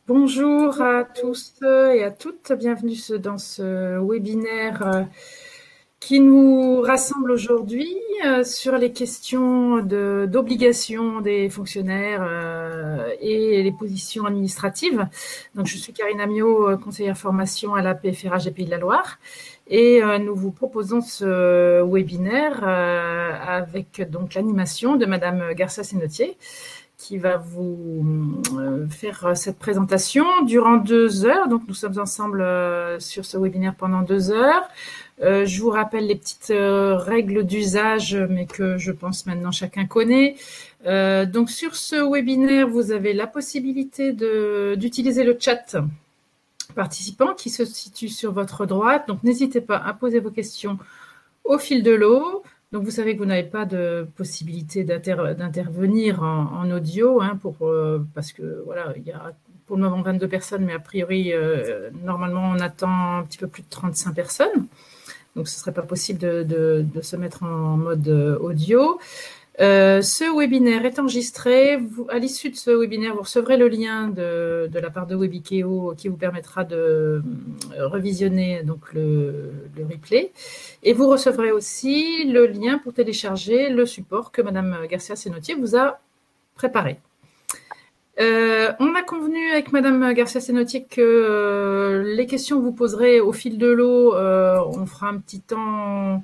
Bonjour à tous et à toutes, bienvenue dans ce webinaire qui nous rassemble aujourd'hui sur les questions d'obligation des fonctionnaires et les positions administratives. Donc, je suis Karine Amiot, conseillère formation à la PFRH des Pays de la Loire, et nous vous proposons ce webinaire avec donc l'animation de Madame Garcia-Sénotier, qui va vous faire cette présentation durant 2 heures. Donc, nous sommes ensemble sur ce webinaire pendant 2 heures. Je vous rappelle les petites règles d'usage, mais que je pense maintenant chacun connaît. Donc, sur ce webinaire, vous avez la possibilité d'utiliser le chat participant qui se situe sur votre droite. Donc, n'hésitez pas à poser vos questions au fil de l'eau. Donc, vous savez que vous n'avez pas de possibilité d'intervenir en audio, parce que voilà, il y a pour le moment 22 personnes, mais a priori, normalement, on attend un petit peu plus de 35 personnes. Donc, ce ne serait pas possible de se mettre en mode audio. Ce webinaire est enregistré. À l'issue de ce webinaire, vous recevrez le lien de la part de Webikeo qui vous permettra de revisionner donc le replay. Et vous recevrez aussi le lien pour télécharger le support que Madame Garcia-Sénotier vous a préparé. On a convenu avec Madame Garcia-Sénotier que les questions que vous poserez au fil de l'eau, on fera un petit temps,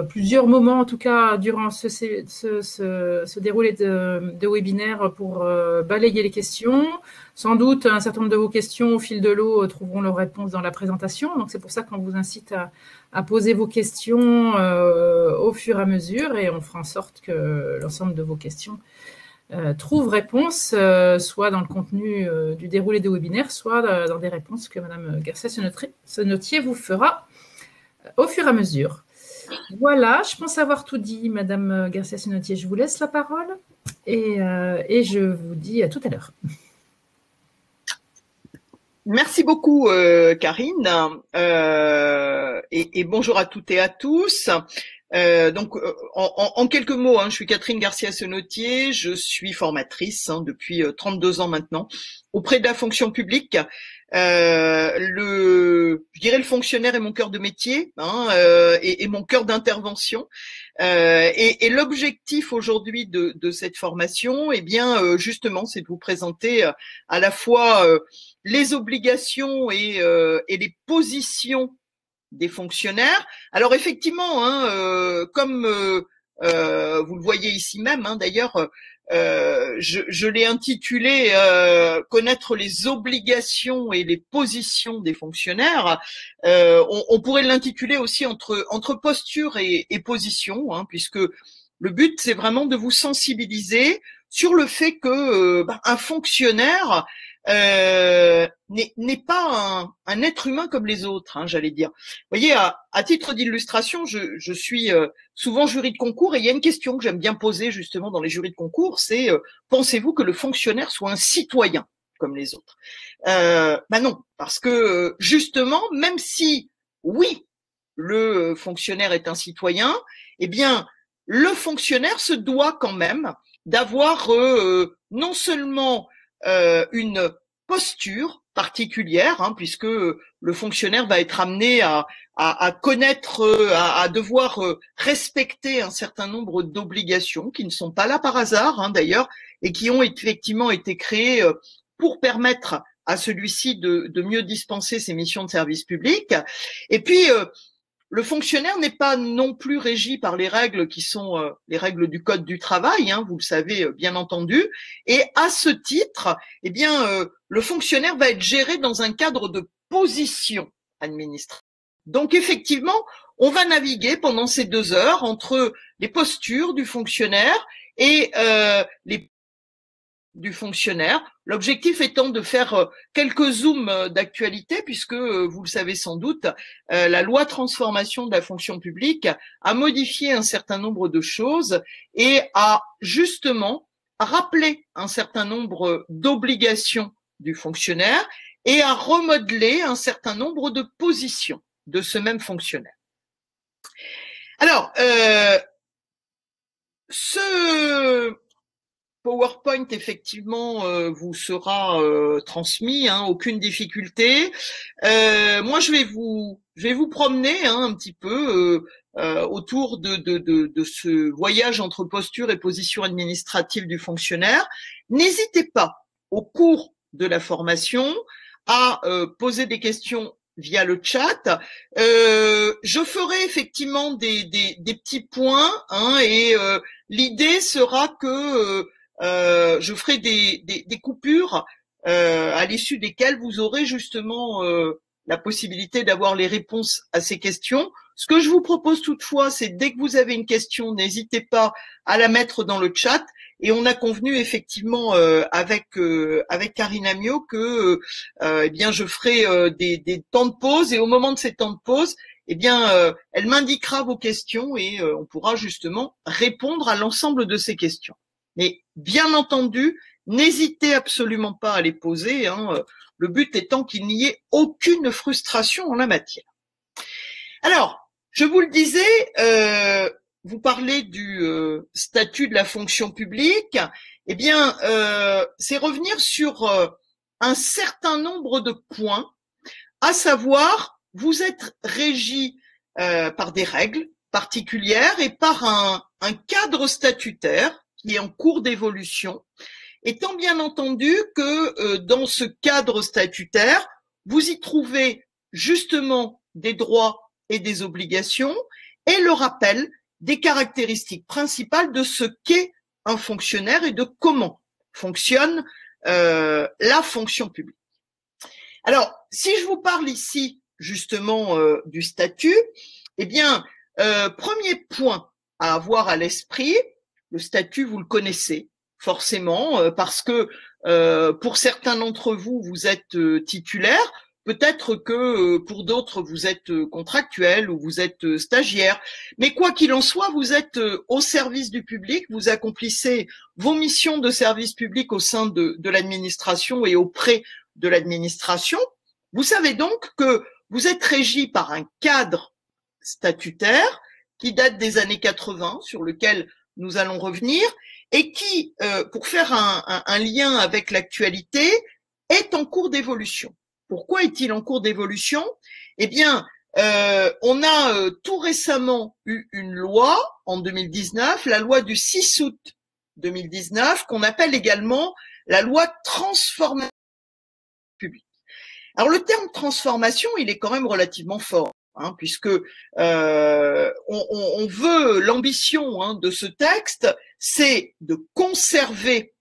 plusieurs moments en tout cas durant ce déroulé de webinaire pour balayer les questions. Sans doute un certain nombre de vos questions au fil de l'eau trouveront leur réponse dans la présentation. Donc c'est pour ça qu'on vous incite à poser vos questions au fur et à mesure, et on fera en sorte que l'ensemble de vos questions trouve réponse, soit dans le contenu du déroulé des webinaires, soit dans des réponses que Madame Garcia-Sénotier vous fera au fur et à mesure. Voilà, je pense avoir tout dit, Madame Garcia-Sénotier. Je vous laisse la parole et je vous dis à tout à l'heure. Merci beaucoup, Karine, et bonjour à toutes et à tous. En quelques mots, je suis Catherine Garcia-Sénotier, je suis formatrice depuis 32 ans maintenant auprès de la fonction publique. Je dirais le fonctionnaire est mon cœur de métier et mon cœur d'intervention. Et l'objectif aujourd'hui de cette formation, justement, c'est de vous présenter à la fois les obligations et les positions des fonctionnaires. Alors effectivement, comme vous le voyez ici même, d'ailleurs, je l'ai intitulé connaître les obligations et les positions des fonctionnaires. On pourrait l'intituler aussi entre posture et position, puisque le but c'est vraiment de vous sensibiliser sur le fait que un fonctionnaire n'est pas un être humain comme les autres, j'allais dire. Vous voyez, à titre d'illustration, je suis souvent jury de concours, et il y a une question que j'aime bien poser justement dans les jurys de concours, c'est pensez-vous que le fonctionnaire soit un citoyen comme les autres? Non, parce que justement, même si oui, le fonctionnaire est un citoyen, eh bien, le fonctionnaire se doit quand même d'avoir non seulement une posture particulière, puisque le fonctionnaire va être amené à connaître, à devoir respecter un certain nombre d'obligations qui ne sont pas là par hasard, d'ailleurs, et qui ont effectivement été créées pour permettre à celui-ci de mieux dispenser ses missions de service public. Et puis, le fonctionnaire n'est pas non plus régi par les règles qui sont les règles du Code du travail, vous le savez bien entendu. Et à ce titre, le fonctionnaire va être géré dans un cadre de position administrative. Donc effectivement, on va naviguer pendant ces 2 heures entre les postures du fonctionnaire et les du fonctionnaire. L'objectif étant de faire quelques zooms d'actualité, puisque vous le savez sans doute, la loi transformation de la fonction publique a modifié un certain nombre de choses et a justement rappelé un certain nombre d'obligations du fonctionnaire et a remodelé un certain nombre de positions de ce même fonctionnaire. Alors, PowerPoint, effectivement, vous sera transmis, hein, aucune difficulté. Moi, je vais vous promener, hein, un petit peu autour de ce voyage entre posture et position administrative du fonctionnaire. N'hésitez pas, au cours de la formation, à poser des questions via le chat. Je ferai effectivement des petits points, hein, et l'idée sera que je ferai des coupures à l'issue desquelles vous aurez justement la possibilité d'avoir les réponses à ces questions. Ce que je vous propose toutefois, c'est dès que vous avez une question, n'hésitez pas à la mettre dans le chat. Et on a convenu effectivement avec Karine Amiot que eh bien je ferai des temps de pause, et au moment de ces temps de pause, eh bien elle m'indiquera vos questions et on pourra justement répondre à l'ensemble de ces questions. Mais bien entendu, n'hésitez absolument pas à les poser, hein, le but étant qu'il n'y ait aucune frustration en la matière. Alors, je vous le disais, vous parlez du statut de la fonction publique. Eh bien, c'est revenir sur un certain nombre de points, à savoir, vous êtes régi par des règles particulières et par un cadre statutaire qui est en cours d'évolution, étant bien entendu que dans ce cadre statutaire, vous y trouvez justement des droits et des obligations et le rappel des caractéristiques principales de ce qu'est un fonctionnaire et de comment fonctionne la fonction publique. Alors, si je vous parle ici justement du statut, eh bien, premier point à avoir à l'esprit, le statut, vous le connaissez forcément, parce que pour certains d'entre vous, vous êtes titulaire, peut-être que pour d'autres, vous êtes contractuel ou vous êtes stagiaire, mais quoi qu'il en soit, vous êtes au service du public, vous accomplissez vos missions de service public au sein de l'administration et auprès de l'administration. Vous savez donc que vous êtes régi par un cadre statutaire qui date des années 80, sur lequel nous allons revenir, et qui, pour faire un lien avec l'actualité, est en cours d'évolution. Pourquoi est-il en cours d'évolution? Eh bien, on a tout récemment eu une loi en 2019, la loi du 6 août 2019, qu'on appelle également la loi transformation publique. Alors le terme transformation, il est quand même relativement fort, hein, puisque on veut, l'ambition, hein, de ce texte, c'est de conserver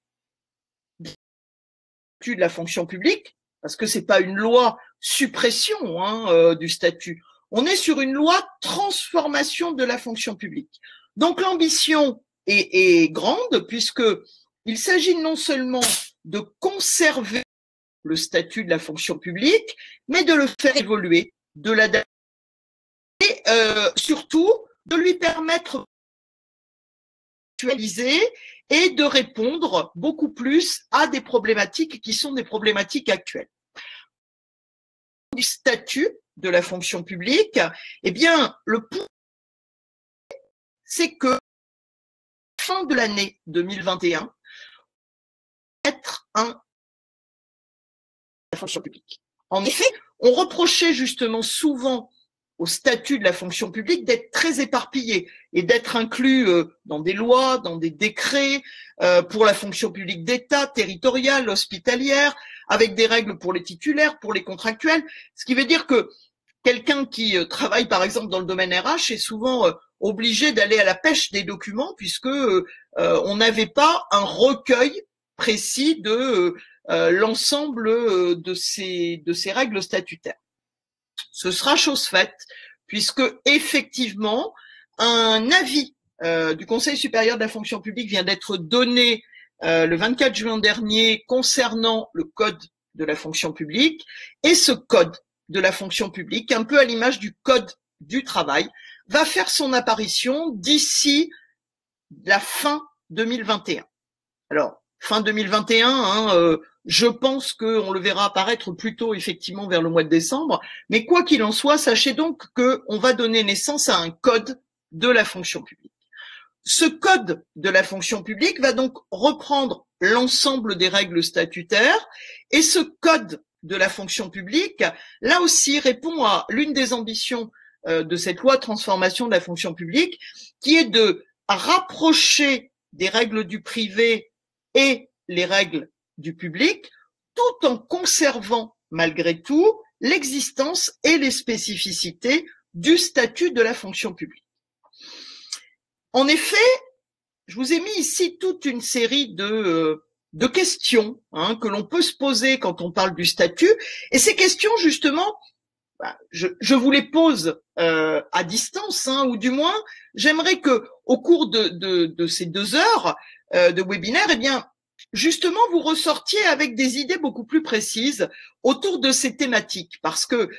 le statut de la fonction publique, parce que c'est pas une loi suppression, hein, du statut. On est sur une loi transformation de la fonction publique. Donc l'ambition est grande, puisque il s'agit non seulement de conserver le statut de la fonction publique, mais de le faire évoluer, de l'adapter, et surtout de lui permettre d'actualiser et de répondre beaucoup plus à des problématiques qui sont des problématiques actuelles. Du statut de la fonction publique, eh bien, le point, c'est que fin de l'année 2021, être la fonction publique. En effet, on reprochait justement souvent au statut de la fonction publique d'être très éparpillé et d'être inclus dans des lois, dans des décrets pour la fonction publique d'État, territoriale, hospitalière, avec des règles pour les titulaires, pour les contractuels, ce qui veut dire que quelqu'un qui travaille par exemple dans le domaine RH est souvent obligé d'aller à la pêche des documents puisque on n'avait pas un recueil précis de l'ensemble de ces règles statutaires. Ce sera chose faite, puisque effectivement, un avis du Conseil supérieur de la fonction publique vient d'être donné le 24 juin dernier concernant le code de la fonction publique, et ce code de la fonction publique, un peu à l'image du code du travail, va faire son apparition d'ici la fin 2021. Alors, fin 2021, hein, je pense qu'on le verra apparaître plutôt effectivement vers le mois de décembre, mais quoi qu'il en soit, sachez donc qu'on va donner naissance à un code de la fonction publique. ce code de la fonction publique va donc reprendre l'ensemble des règles statutaires et ce code de la fonction publique, là aussi, répond à l'une des ambitions de cette loi de transformation de la fonction publique, qui est de rapprocher des règles du privé et les règles du public, tout en conservant malgré tout l'existence et les spécificités du statut de la fonction publique. En effet, je vous ai mis ici toute une série de questions que l'on peut se poser quand on parle du statut, et ces questions justement, je vous les pose à distance, ou du moins j'aimerais que au cours de ces 2 heures de webinaire, eh bien justement vous ressortiez avec des idées beaucoup plus précises autour de ces thématiques, parce que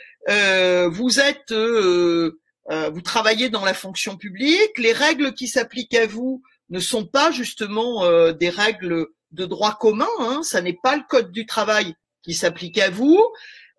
vous travaillez dans la fonction publique, les règles qui s'appliquent à vous ne sont pas justement des règles de droit commun, ça n'est pas le code du travail qui s'applique à vous.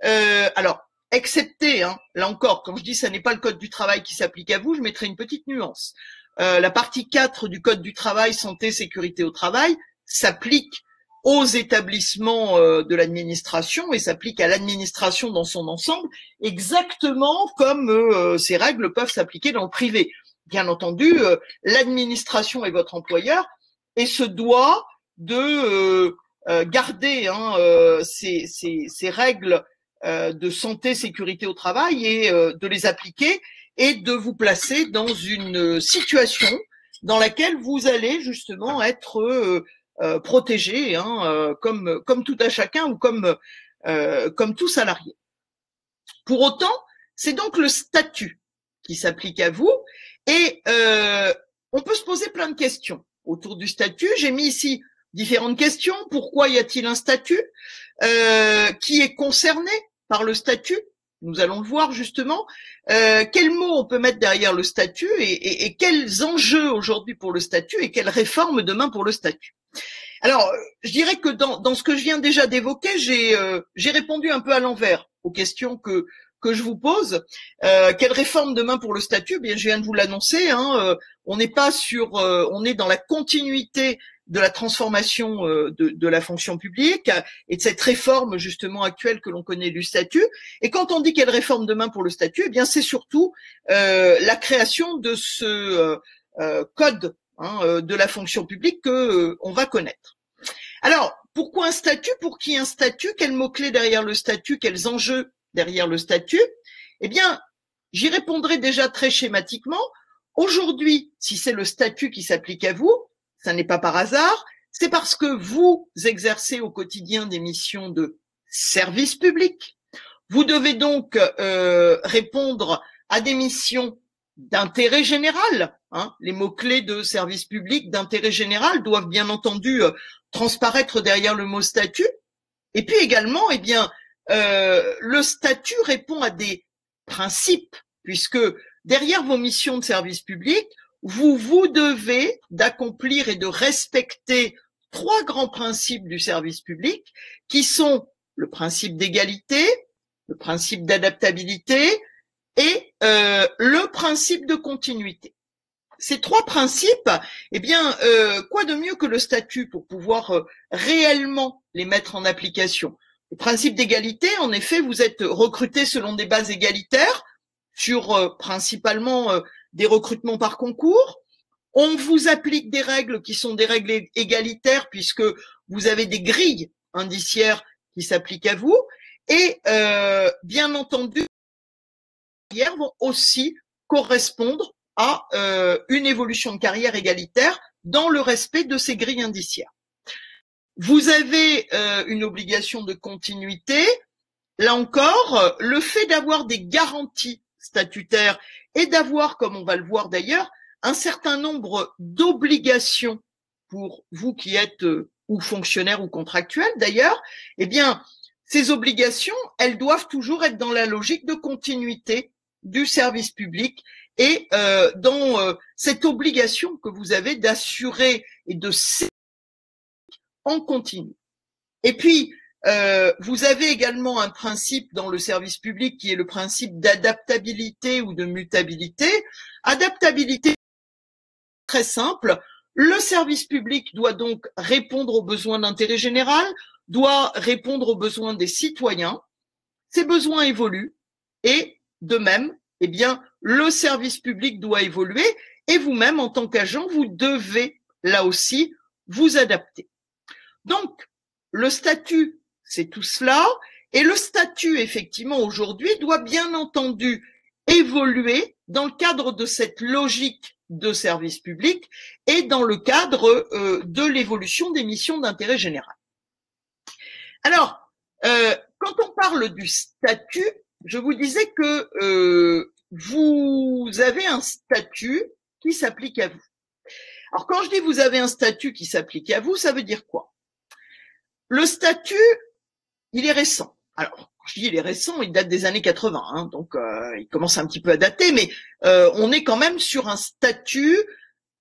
Alors, excepté, là encore, quand je dis ça n'est pas le code du travail qui s'applique à vous, je mettrai une petite nuance. La partie 4 du code du travail, santé, sécurité au travail, s'applique aux établissements de l'administration et s'applique à l'administration dans son ensemble, exactement comme ces règles peuvent s'appliquer dans le privé. Bien entendu, l'administration est votre employeur et se doit de garder ces règles de santé, sécurité au travail et de les appliquer et de vous placer dans une situation dans laquelle vous allez justement être protégé, comme tout à chacun ou comme tout salarié. Pour autant, c'est donc le statut qui s'applique à vous et on peut se poser plein de questions autour du statut. J'ai mis ici différentes questions. Pourquoi y a-t-il un statut? Qui est concerné par le statut? Nous allons le voir justement. Quels mots on peut mettre derrière le statut et quels enjeux aujourd'hui pour le statut et quelles réformes demain pour le statut? Alors, je dirais que dans ce que je viens déjà d'évoquer, j'ai répondu un peu à l'envers aux questions que je vous pose. Quelle réforme demain pour le statut? Bien, je viens de vous l'annoncer. On n'est pas on est dans la continuité de la transformation de la fonction publique et de cette réforme justement actuelle que l'on connaît du statut. Et quand on dit quelle réforme demain pour le statut, eh bien c'est surtout la création de ce code de la fonction publique que on va connaître. Alors, pourquoi un statut? Pour qui un statut? Quels mots-clés derrière le statut? Quels enjeux derrière le statut? Eh bien, j'y répondrai déjà très schématiquement. Aujourd'hui, si c'est le statut qui s'applique à vous, ça n'est pas par hasard, c'est parce que vous exercez au quotidien des missions de service public. Vous devez donc répondre à des missions d'intérêt général. Les mots-clés de service public, d'intérêt général doivent bien entendu transparaître derrière le mot statut. Et puis également, eh bien, le statut répond à des principes, puisque derrière vos missions de service public, vous devez d'accomplir et de respecter 3 grands principes du service public, qui sont le principe d'égalité, le principe d'adaptabilité et le principe de continuité. Ces 3 principes, eh bien, quoi de mieux que le statut pour pouvoir réellement les mettre en application? Le principe d'égalité, en effet, vous êtes recruté selon des bases égalitaires, sur principalement des recrutements par concours. On vous applique des règles qui sont des règles égalitaires puisque vous avez des grilles indiciaires qui s'appliquent à vous. Et bien entendu, les carrières vont aussi correspondre à une évolution de carrière égalitaire dans le respect de ces grilles indiciaires. Vous avez une obligation de continuité. Là encore, le fait d'avoir des garanties statutaires et d'avoir, comme on va le voir d'ailleurs, un certain nombre d'obligations pour vous qui êtes ou fonctionnaire ou contractuel d'ailleurs, eh bien, ces obligations, elles doivent toujours être dans la logique de continuité du service public et dans cette obligation que vous avez d'assurer et de servir en continu. Et puis, vous avez également un principe dans le service public qui est le principe d'adaptabilité ou de mutabilité. Adaptabilité, très simple. Le service public doit donc répondre aux besoins d'intérêt général, doit répondre aux besoins des citoyens. Ces besoins évoluent et de même, eh bien, le service public doit évoluer et vous-même, en tant qu'agent, vous devez là aussi vous adapter. Donc, le statut, c'est tout cela. Et le statut, effectivement, aujourd'hui, doit bien entendu évoluer dans le cadre de cette logique de service public et dans le cadre de l'évolution des missions d'intérêt général. Alors, quand on parle du statut, je vous disais que vous avez un statut qui s'applique à vous. Alors, quand je dis vous avez un statut qui s'applique à vous, ça veut dire quoi? Le statut, il est récent. Alors, quand je dis il est récent, il date des années 80, hein, donc il commence un petit peu à dater, mais on est quand même sur un statut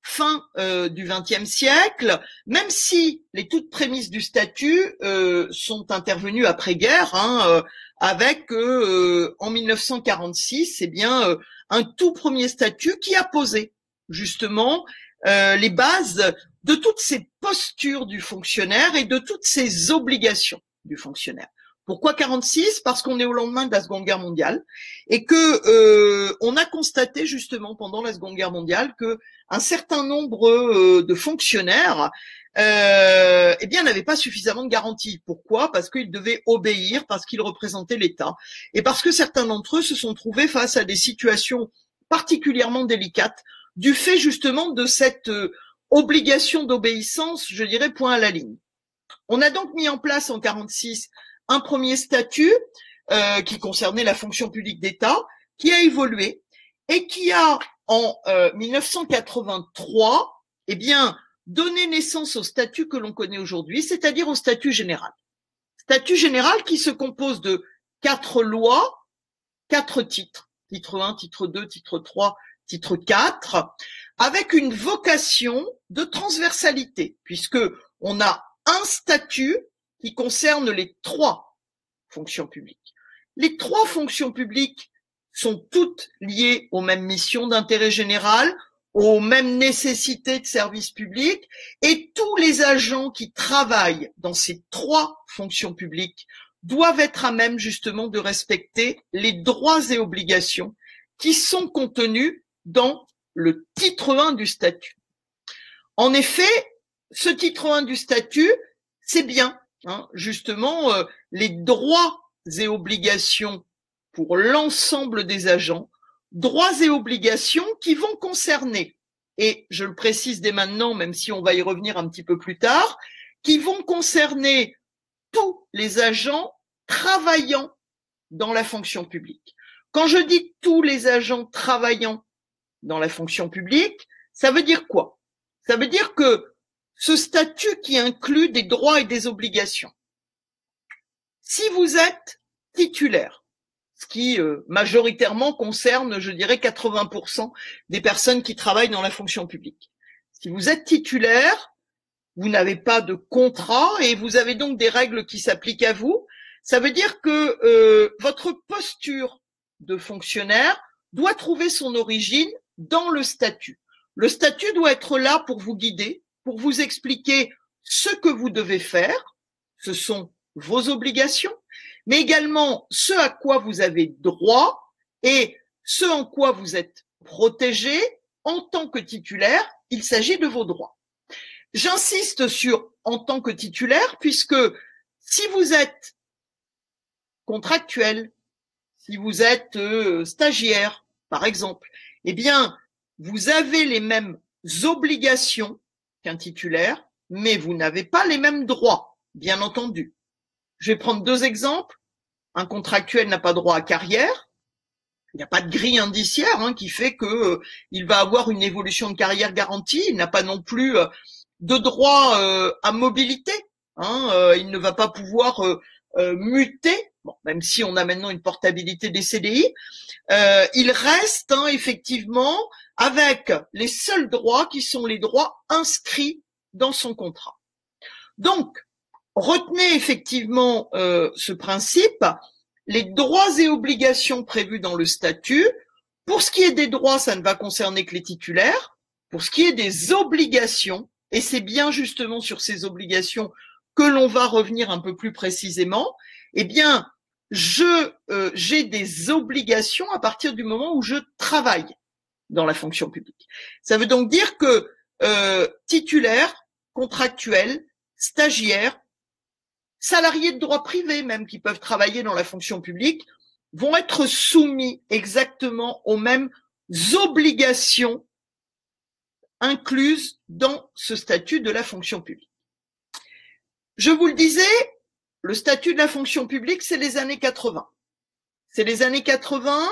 fin du XXe siècle, même si les toutes prémices du statut sont intervenues après-guerre, hein, avec en 1946, eh bien un tout premier statut qui a posé justement les bases de toutes ces postures du fonctionnaire et de toutes ces obligations du fonctionnaire. Pourquoi 46? Parce qu'on est au lendemain de la Seconde Guerre mondiale et que on a constaté justement pendant la Seconde Guerre mondiale que un certain nombre de fonctionnaires eh bien n'avaient pas suffisamment de garanties. Pourquoi? Parce qu'ils devaient obéir, parce qu'ils représentaient l'État et parce que certains d'entre eux se sont trouvés face à des situations particulièrement délicates du fait justement de cette obligation d'obéissance, je dirais, point à la ligne. On a donc mis en place en 46 un premier statut qui concernait la fonction publique d'État, qui a évolué et qui a, en 1983, eh bien, donné naissance au statut que l'on connaît aujourd'hui, c'est-à-dire au statut général. Statut général qui se compose de 4 lois, 4 titres, titre 1, titre 2, titre 3, titre 4, avec une vocation de transversalité, puisque on a un statut qui concerne les 3 fonctions publiques. Les 3 fonctions publiques sont toutes liées aux mêmes missions d'intérêt général, aux mêmes nécessités de service public, et tous les agents qui travaillent dans ces 3 fonctions publiques doivent être à même justement de respecter les droits et obligations qui sont contenus dans le titre 1 du statut. En effet, ce titre 1 du statut, c'est bien, hein, justement, les droits et obligations pour l'ensemble des agents, droits et obligations qui vont concerner, et je le précise dès maintenant, même si on va y revenir un petit peu plus tard, qui vont concerner tous les agents travaillant dans la fonction publique. Quand je dis tous les agents travaillant dans la fonction publique, ça veut dire quoi? Ça veut dire que ce statut qui inclut des droits et des obligations, si vous êtes titulaire, ce qui majoritairement concerne, je dirais, 80% des personnes qui travaillent dans la fonction publique. Si vous êtes titulaire, vous n'avez pas de contrat et vous avez donc des règles qui s'appliquent à vous, ça veut dire que votre posture de fonctionnaire doit trouver son origine dans le statut. Le statut doit être là pour vous guider, pour vous expliquer ce que vous devez faire, ce sont vos obligations, mais également ce à quoi vous avez droit et ce en quoi vous êtes protégé en tant que titulaire, il s'agit de vos droits. J'insiste sur en tant que titulaire puisque si vous êtes contractuel, si vous êtes stagiaire, par exemple, eh bien, vous avez les mêmes obligations qu'un titulaire, mais vous n'avez pas les mêmes droits, bien entendu. Je vais prendre 2 exemples. Un contractuel n'a pas droit à carrière. Il n'y a pas de grille indiciaire hein, qui fait que il va avoir une évolution de carrière garantie. Il n'a pas non plus de droit à mobilité. Hein, il ne va pas pouvoir muter, bon, même si on a maintenant une portabilité des CDI. Il reste hein, effectivement avec les seuls droits qui sont les droits inscrits dans son contrat. Donc, retenez effectivement ce principe, les droits et obligations prévus dans le statut. Pour ce qui est des droits, ça ne va concerner que les titulaires. pour ce qui est des obligations, et c'est bien justement sur ces obligations que l'on va revenir un peu plus précisément, eh bien, j'ai des obligations à partir du moment où je travaille dans la fonction publique. Ça veut donc dire que titulaires, contractuels, stagiaires, salariés de droit privé même qui peuvent travailler dans la fonction publique vont être soumis exactement aux mêmes obligations incluses dans ce statut de la fonction publique. Je vous le disais, le statut de la fonction publique, c'est les années 80. C'est les années 80,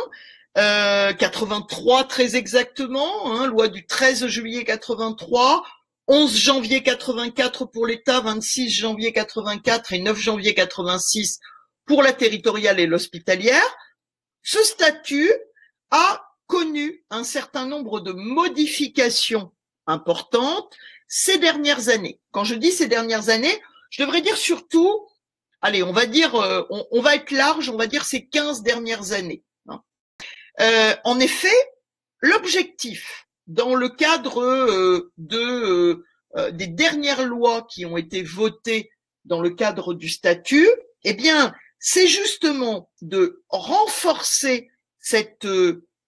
83 très exactement, hein, loi du 13 juillet 83, 11 janvier 84 pour l'État, 26 janvier 84 et 9 janvier 86 pour la territoriale et l'hospitalière. Ce statut a connu un certain nombre de modifications importantes ces dernières années. Quand je dis ces dernières années, je devrais dire surtout, allez, on va dire, on va être large, on va dire ces 15 dernières années. En effet, l'objectif dans le cadre des dernières lois qui ont été votées dans le cadre du statut, eh bien, c'est justement de renforcer cette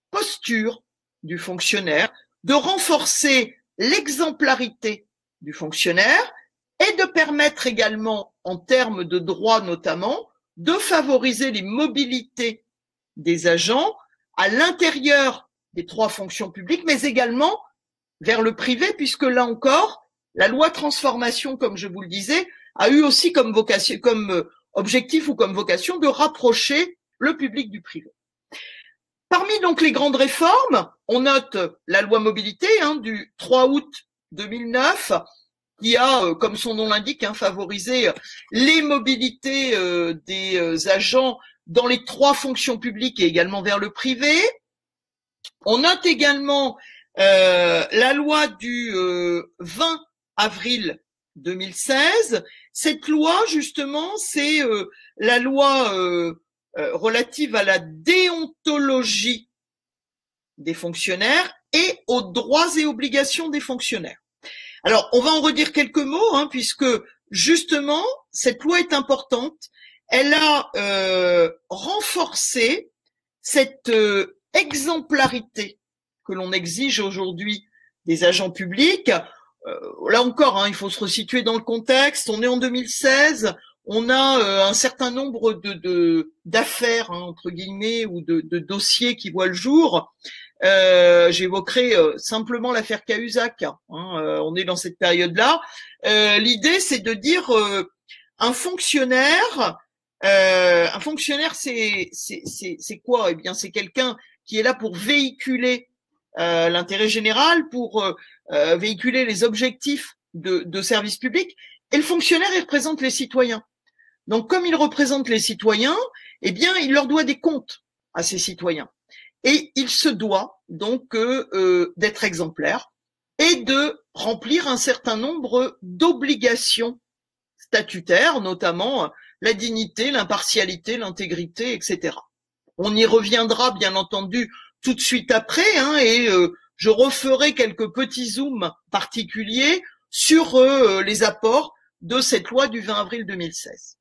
posture du fonctionnaire, de renforcer l'exemplarité du fonctionnaire et de permettre également, en termes de droit notamment, de favoriser les mobilités des agents à l'intérieur des trois fonctions publiques, mais également vers le privé, puisque là encore, la loi transformation, comme je vous le disais, a eu aussi comme vocation, comme objectif ou comme vocation de rapprocher le public du privé. Parmi donc les grandes réformes, on note la loi mobilité du 3 août 2009, qui a, comme son nom l'indique, favorisé les mobilités des agents dans les trois fonctions publiques et également vers le privé. On note également la loi du 20 avril 2016. Cette loi, justement, c'est la loi relative à la déontologie des fonctionnaires et aux droits et obligations des fonctionnaires. Alors, on va en redire quelques mots, puisque justement, cette loi est importante. Elle a renforcé cette exemplarité que l'on exige aujourd'hui des agents publics. Là encore, il faut se resituer dans le contexte. On est en 2016. On a un certain nombre d'affaires, entre guillemets, ou de dossiers qui voient le jour. J'évoquerai simplement l'affaire Cahuzac. On est dans cette période-là. L'idée, c'est de dire un fonctionnaire, c'est quoi? Eh bien, c'est quelqu'un qui est là pour véhiculer l'intérêt général, pour véhiculer les objectifs de service public. Et le fonctionnaire, il représente les citoyens. Donc, comme il représente les citoyens, eh bien, il leur doit des comptes à ces citoyens. Et il se doit donc d'être exemplaire et de remplir un certain nombre d'obligations statutaires, notamment la dignité, l'impartialité, l'intégrité, etc. On y reviendra bien entendu tout de suite après, et je referai quelques petits zooms particuliers sur les apports de cette loi du 20 avril 2016.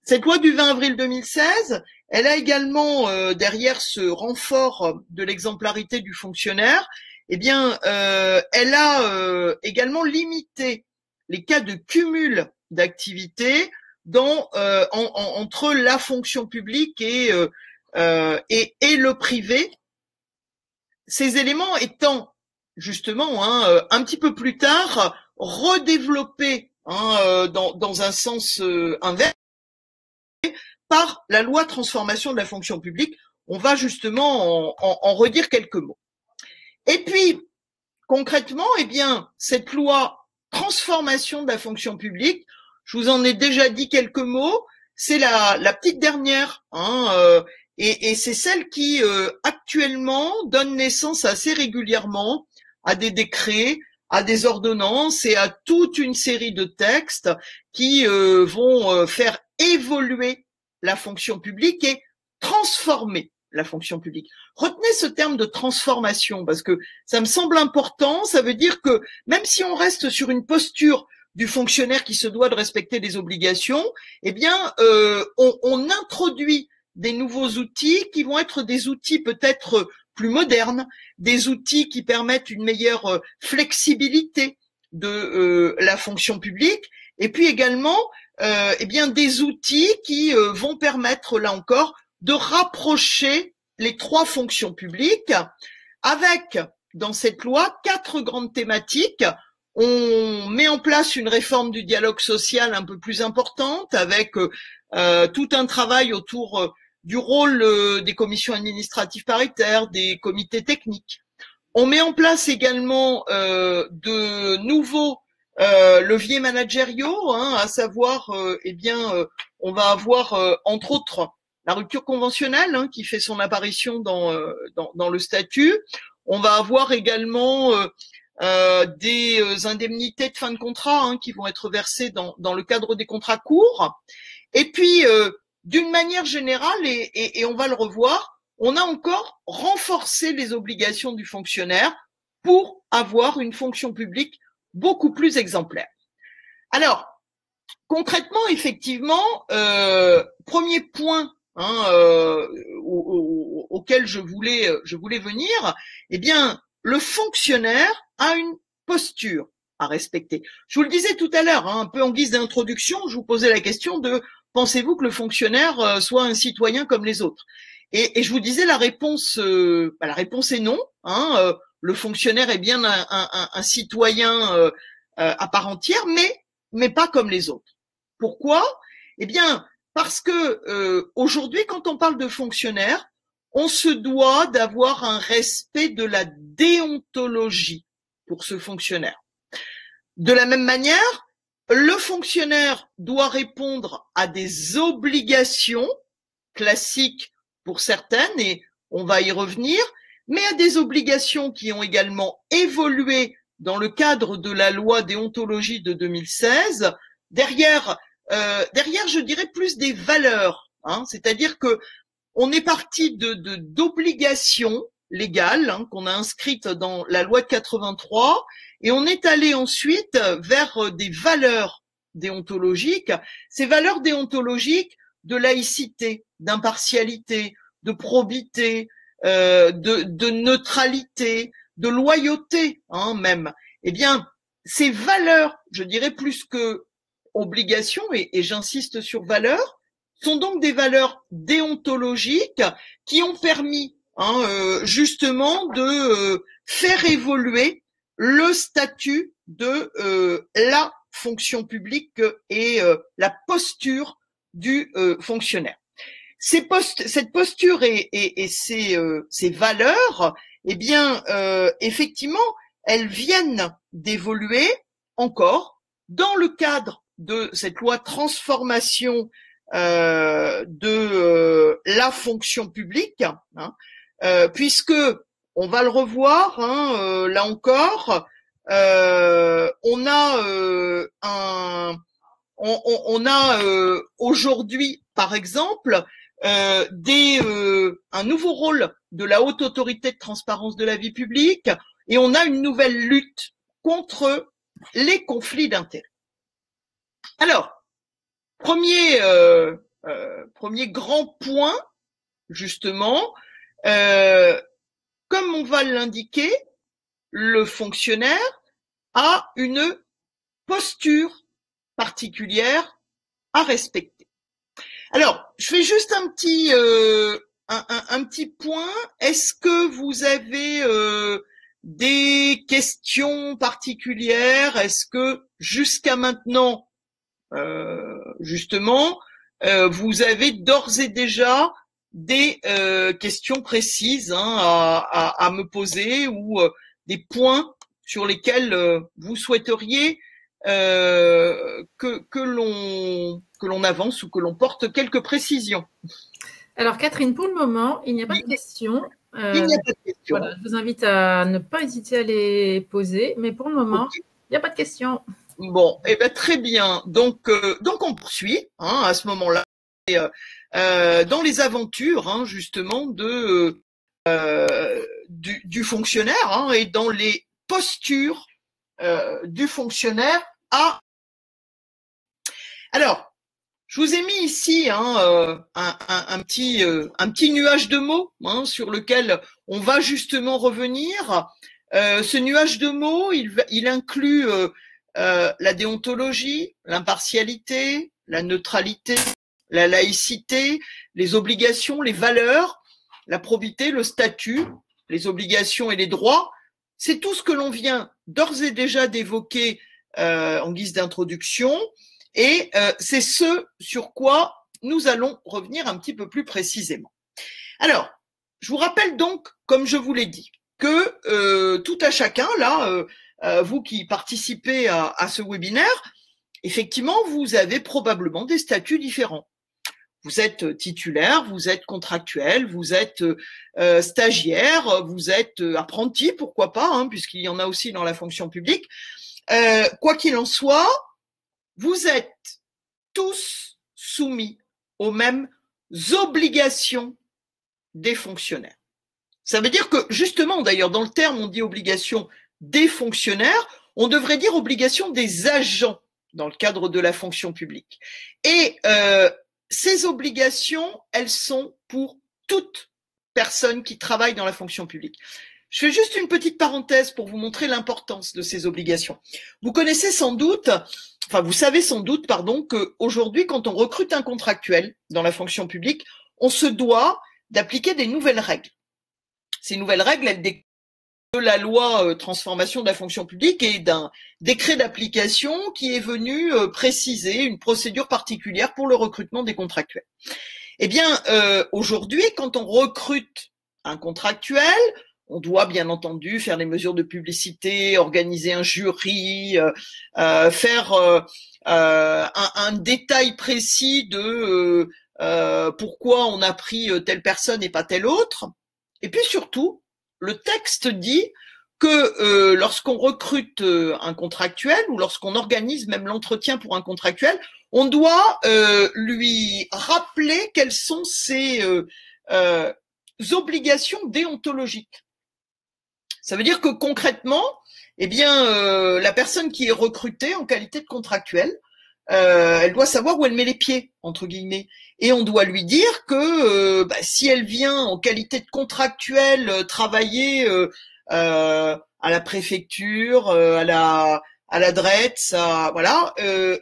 Cette loi du 20 avril 2016, elle a également, derrière ce renfort de l'exemplarité du fonctionnaire, eh bien, elle a également limité les cas de cumul d'activités entre la fonction publique et le privé. Ces éléments étant justement un petit peu plus tard redéveloppés dans un sens inverse par la loi transformation de la fonction publique. On va justement en redire quelques mots. Et puis, concrètement, eh bien, cette loi transformation de la fonction publique, je vous en ai déjà dit quelques mots, c'est la petite dernière, et c'est celle qui actuellement donne naissance assez régulièrement à des décrets, à des ordonnances et à toute une série de textes qui vont faire évoluer la fonction publique et transformer la fonction publique. Retenez ce terme de transformation parce que ça me semble important. Ça veut dire que même si on reste sur une posture du fonctionnaire qui se doit de respecter des obligations, eh bien, on introduit des nouveaux outils qui vont être des outils peut-être plus modernes, des outils qui permettent une meilleure flexibilité de la fonction publique, et puis également eh bien des outils qui vont permettre là encore de rapprocher les trois fonctions publiques avec dans cette loi 4 grandes thématiques. On met en place une réforme du dialogue social un peu plus importante avec tout un travail autour du rôle des commissions administratives paritaires, des comités techniques. On met en place également de nouveaux leviers managériaux, à savoir, on va avoir entre autres la rupture conventionnelle qui fait son apparition dans le statut. On va avoir également des indemnités de fin de contrat qui vont être versées dans le cadre des contrats courts. Et puis, d'une manière générale, et on va le revoir, on a encore renforcé les obligations du fonctionnaire pour avoir une fonction publique beaucoup plus exemplaire. Alors, concrètement, effectivement, premier point auquel je voulais venir, eh bien, le fonctionnaire a une posture à respecter. Je vous le disais tout à l'heure, un peu en guise d'introduction, je vous posais la question de pensez-vous que le fonctionnaire soit un citoyen comme les autres? Et je vous disais la réponse est non. Le fonctionnaire est bien un citoyen à part entière, mais pas comme les autres. Pourquoi? Eh bien, parce que aujourd'hui, quand on parle de fonctionnaire, on se doit d'avoir un respect de la déontologie pour ce fonctionnaire. De la même manière, le fonctionnaire doit répondre à des obligations classiques pour certaines, et on va y revenir, mais à des obligations qui ont également évolué dans le cadre de la loi déontologie de 2016, derrière, je dirais plus des valeurs, c'est-à-dire que on est parti d'obligations légales qu'on a inscrites dans la loi de 83, et on est allé ensuite vers des valeurs déontologiques, ces valeurs déontologiques de laïcité, d'impartialité, de probité, de neutralité, de loyauté même. Eh bien, ces valeurs, je dirais plus que obligations, et j'insiste sur valeurs, sont donc des valeurs déontologiques qui ont permis justement de faire évoluer le statut de la fonction publique et la posture du fonctionnaire. Cette posture et ces valeurs, eh bien, effectivement, elles viennent d'évoluer encore dans le cadre de cette loi de transformation de la fonction publique, puisque on va le revoir là encore, on a aujourd'hui par exemple un nouveau rôle de la haute autorité de transparence de la vie publique, et on a une nouvelle lutte contre les conflits d'intérêts. Alors, premier grand point, justement, comme on va l'indiquer, le fonctionnaire a une posture particulière à respecter. Alors, je fais juste un petit point. Est-ce que vous avez des questions particulières? Est-ce que jusqu'à maintenant, justement, vous avez d'ores et déjà des questions précises à me poser, ou des points sur lesquels vous souhaiteriez que l'on avance ou que l'on porte quelques précisions? Alors Catherine, pour le moment, il n'y a pas de questions. Il n'y a pas de questions. Voilà, je vous invite à ne pas hésiter à les poser, mais pour le moment, il n'y a pas de questions. Bon, eh ben très bien. Donc on poursuit à ce moment-là. dans les aventures, hein, justement, du fonctionnaire, hein, et dans les postures du fonctionnaire à... Alors, je vous ai mis ici, hein, un petit nuage de mots, hein, sur lequel on va justement revenir. Ce nuage de mots, il inclut la déontologie, l'impartialité, la neutralité, la laïcité, les obligations, les valeurs, la probité, le statut, les obligations et les droits. C'est tout ce que l'on vient d'ores et déjà d'évoquer en guise d'introduction, et c'est ce sur quoi nous allons revenir un petit peu plus précisément. Alors, je vous rappelle donc, comme je vous l'ai dit, que tout à chacun, là, vous qui participez à ce webinaire, effectivement, vous avez probablement des statuts différents. Vous êtes titulaire, vous êtes contractuel, vous êtes stagiaire, vous êtes apprenti, pourquoi pas, hein, puisqu'il y en a aussi dans la fonction publique. Quoi qu'il en soit, vous êtes tous soumis aux mêmes obligations des fonctionnaires. Ça veut dire que, justement, d'ailleurs, dans le terme, on dit obligation des fonctionnaires, on devrait dire obligation des agents dans le cadre de la fonction publique. Et ces obligations, elles sont pour toute personne qui travaille dans la fonction publique. Je fais juste une petite parenthèse pour vous montrer l'importance de ces obligations. Vous connaissez sans doute, enfin vous savez sans doute, pardon, qu'aujourd'hui, quand on recrute un contractuel dans la fonction publique, on se doit d'appliquer des nouvelles règles. Ces nouvelles règles, elles découlent de la loi transformation de la fonction publique et d'un décret d'application qui est venu préciser une procédure particulière pour le recrutement des contractuels. Eh bien, aujourd'hui, quand on recrute un contractuel, on doit bien entendu faire des mesures de publicité, organiser un jury, faire un détail précis de pourquoi on a pris telle personne et pas telle autre. Et puis surtout, le texte dit que lorsqu'on recrute un contractuel ou lorsqu'on organise même l'entretien pour un contractuel, on doit lui rappeler quelles sont ses obligations déontologiques. Ça veut dire que concrètement, eh bien, la personne qui est recrutée en qualité de contractuel, elle doit savoir où elle met les pieds, entre guillemets. Et on doit lui dire que si elle vient en qualité de contractuel travailler à la préfecture, à la DRETS, voilà,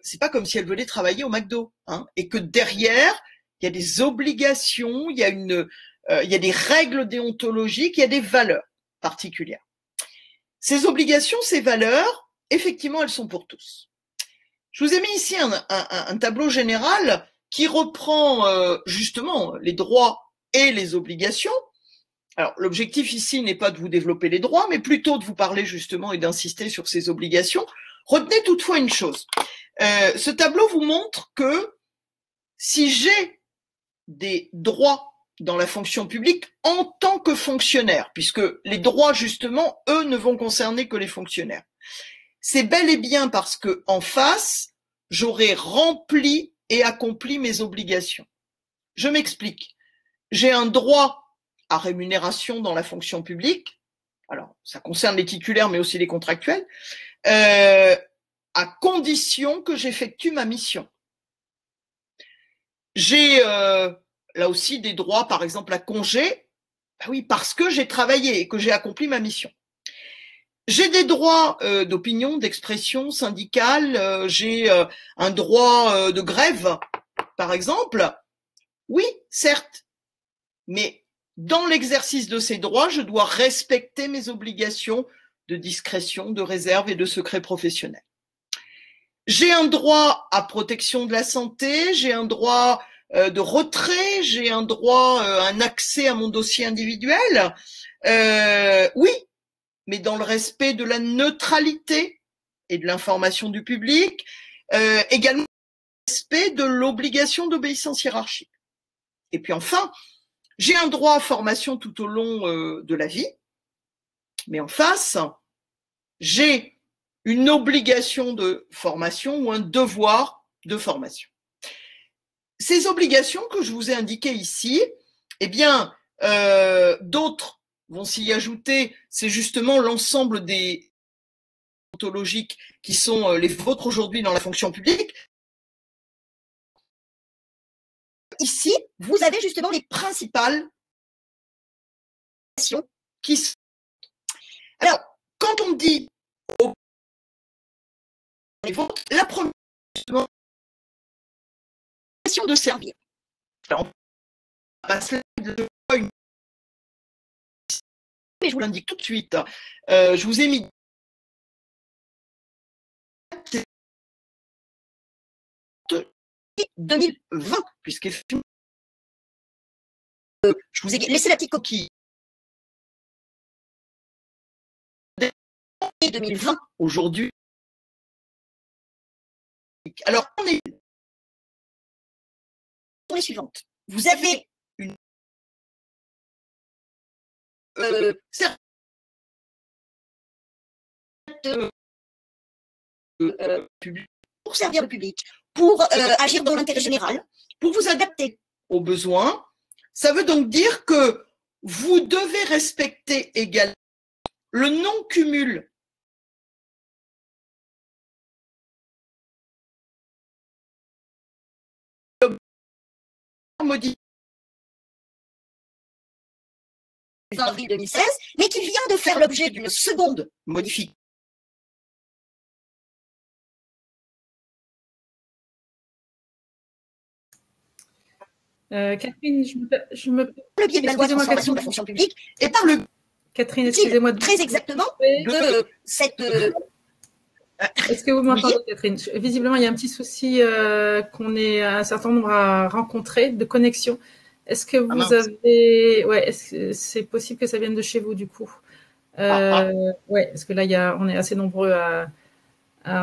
c'est pas comme si elle venait travailler au McDo, hein, et que derrière, il y a des obligations, il y a des règles déontologiques, il y a des valeurs particulières. Ces obligations, ces valeurs, effectivement, elles sont pour tous. Je vous ai mis ici un tableau général qui reprend justement les droits et les obligations. Alors, l'objectif ici n'est pas de vous développer les droits, mais plutôt de vous parler justement et d'insister sur ces obligations. Retenez toutefois une chose. Ce tableau vous montre que si j'ai des droits dans la fonction publique en tant que fonctionnaire, puisque les droits, justement, eux, ne vont concerner que les fonctionnaires, c'est bel et bien parce que en face, j'aurai rempli et accompli mes obligations. Je m'explique. J'ai un droit à rémunération dans la fonction publique. Alors, ça concerne les titulaires, mais aussi les contractuels, à condition que j'effectue ma mission. J'ai là aussi des droits, par exemple, à congé, ben oui, parce que j'ai travaillé et que j'ai accompli ma mission. J'ai des droits d'opinion, d'expression syndicale, j'ai un droit de grève, par exemple. Oui, certes, mais dans l'exercice de ces droits, je dois respecter mes obligations de discrétion, de réserve et de secret professionnel. J'ai un droit à protection de la santé, j'ai un droit de retrait, j'ai un droit, un accès à mon dossier individuel. Oui, mais dans le respect de la neutralité et de l'information du public, également le respect de l'obligation d'obéissance hiérarchique. Et puis enfin, j'ai un droit à formation tout au long de la vie, mais en face, j'ai une obligation de formation ou un devoir de formation. ces obligations que je vous ai indiquées ici, eh bien, d'autres vont s'y ajouter. C'est justement l'ensemble des ontologiques qui sont les vôtres aujourd'hui dans la fonction publique. Ici, vous avez justement les principales qui sont. Alors, quand on dit les vôtres, la première, justement, de servir. Alors, mais je vous l'indique tout de suite. Je vous ai mis 2020, puisque je vous ai laissé la petite coquille. 2020, aujourd'hui. Alors, on est pour les suivantes. Vous avez une pour servir le public, pour agir dans l'intérêt général, pour vous adapter aux besoins. Ça veut donc dire que vous devez respecter également le non-cumul modifié en avril 2016, mais qui vient de faire l'objet d'une seconde modification. Catherine, le biais de la loi de transformation de la fonction publique et par le Catherine, excusez-moi très exactement de cette. Est-ce que vous m'entendez, oui, Catherine? Visiblement, il y a un petit souci qu'on est un certain nombre à rencontrer de connexion. Est-ce que vous avez... Ouais, est-ce que c'est possible que ça vienne de chez vous, du coup? Ouais, parce que là, on est assez nombreux à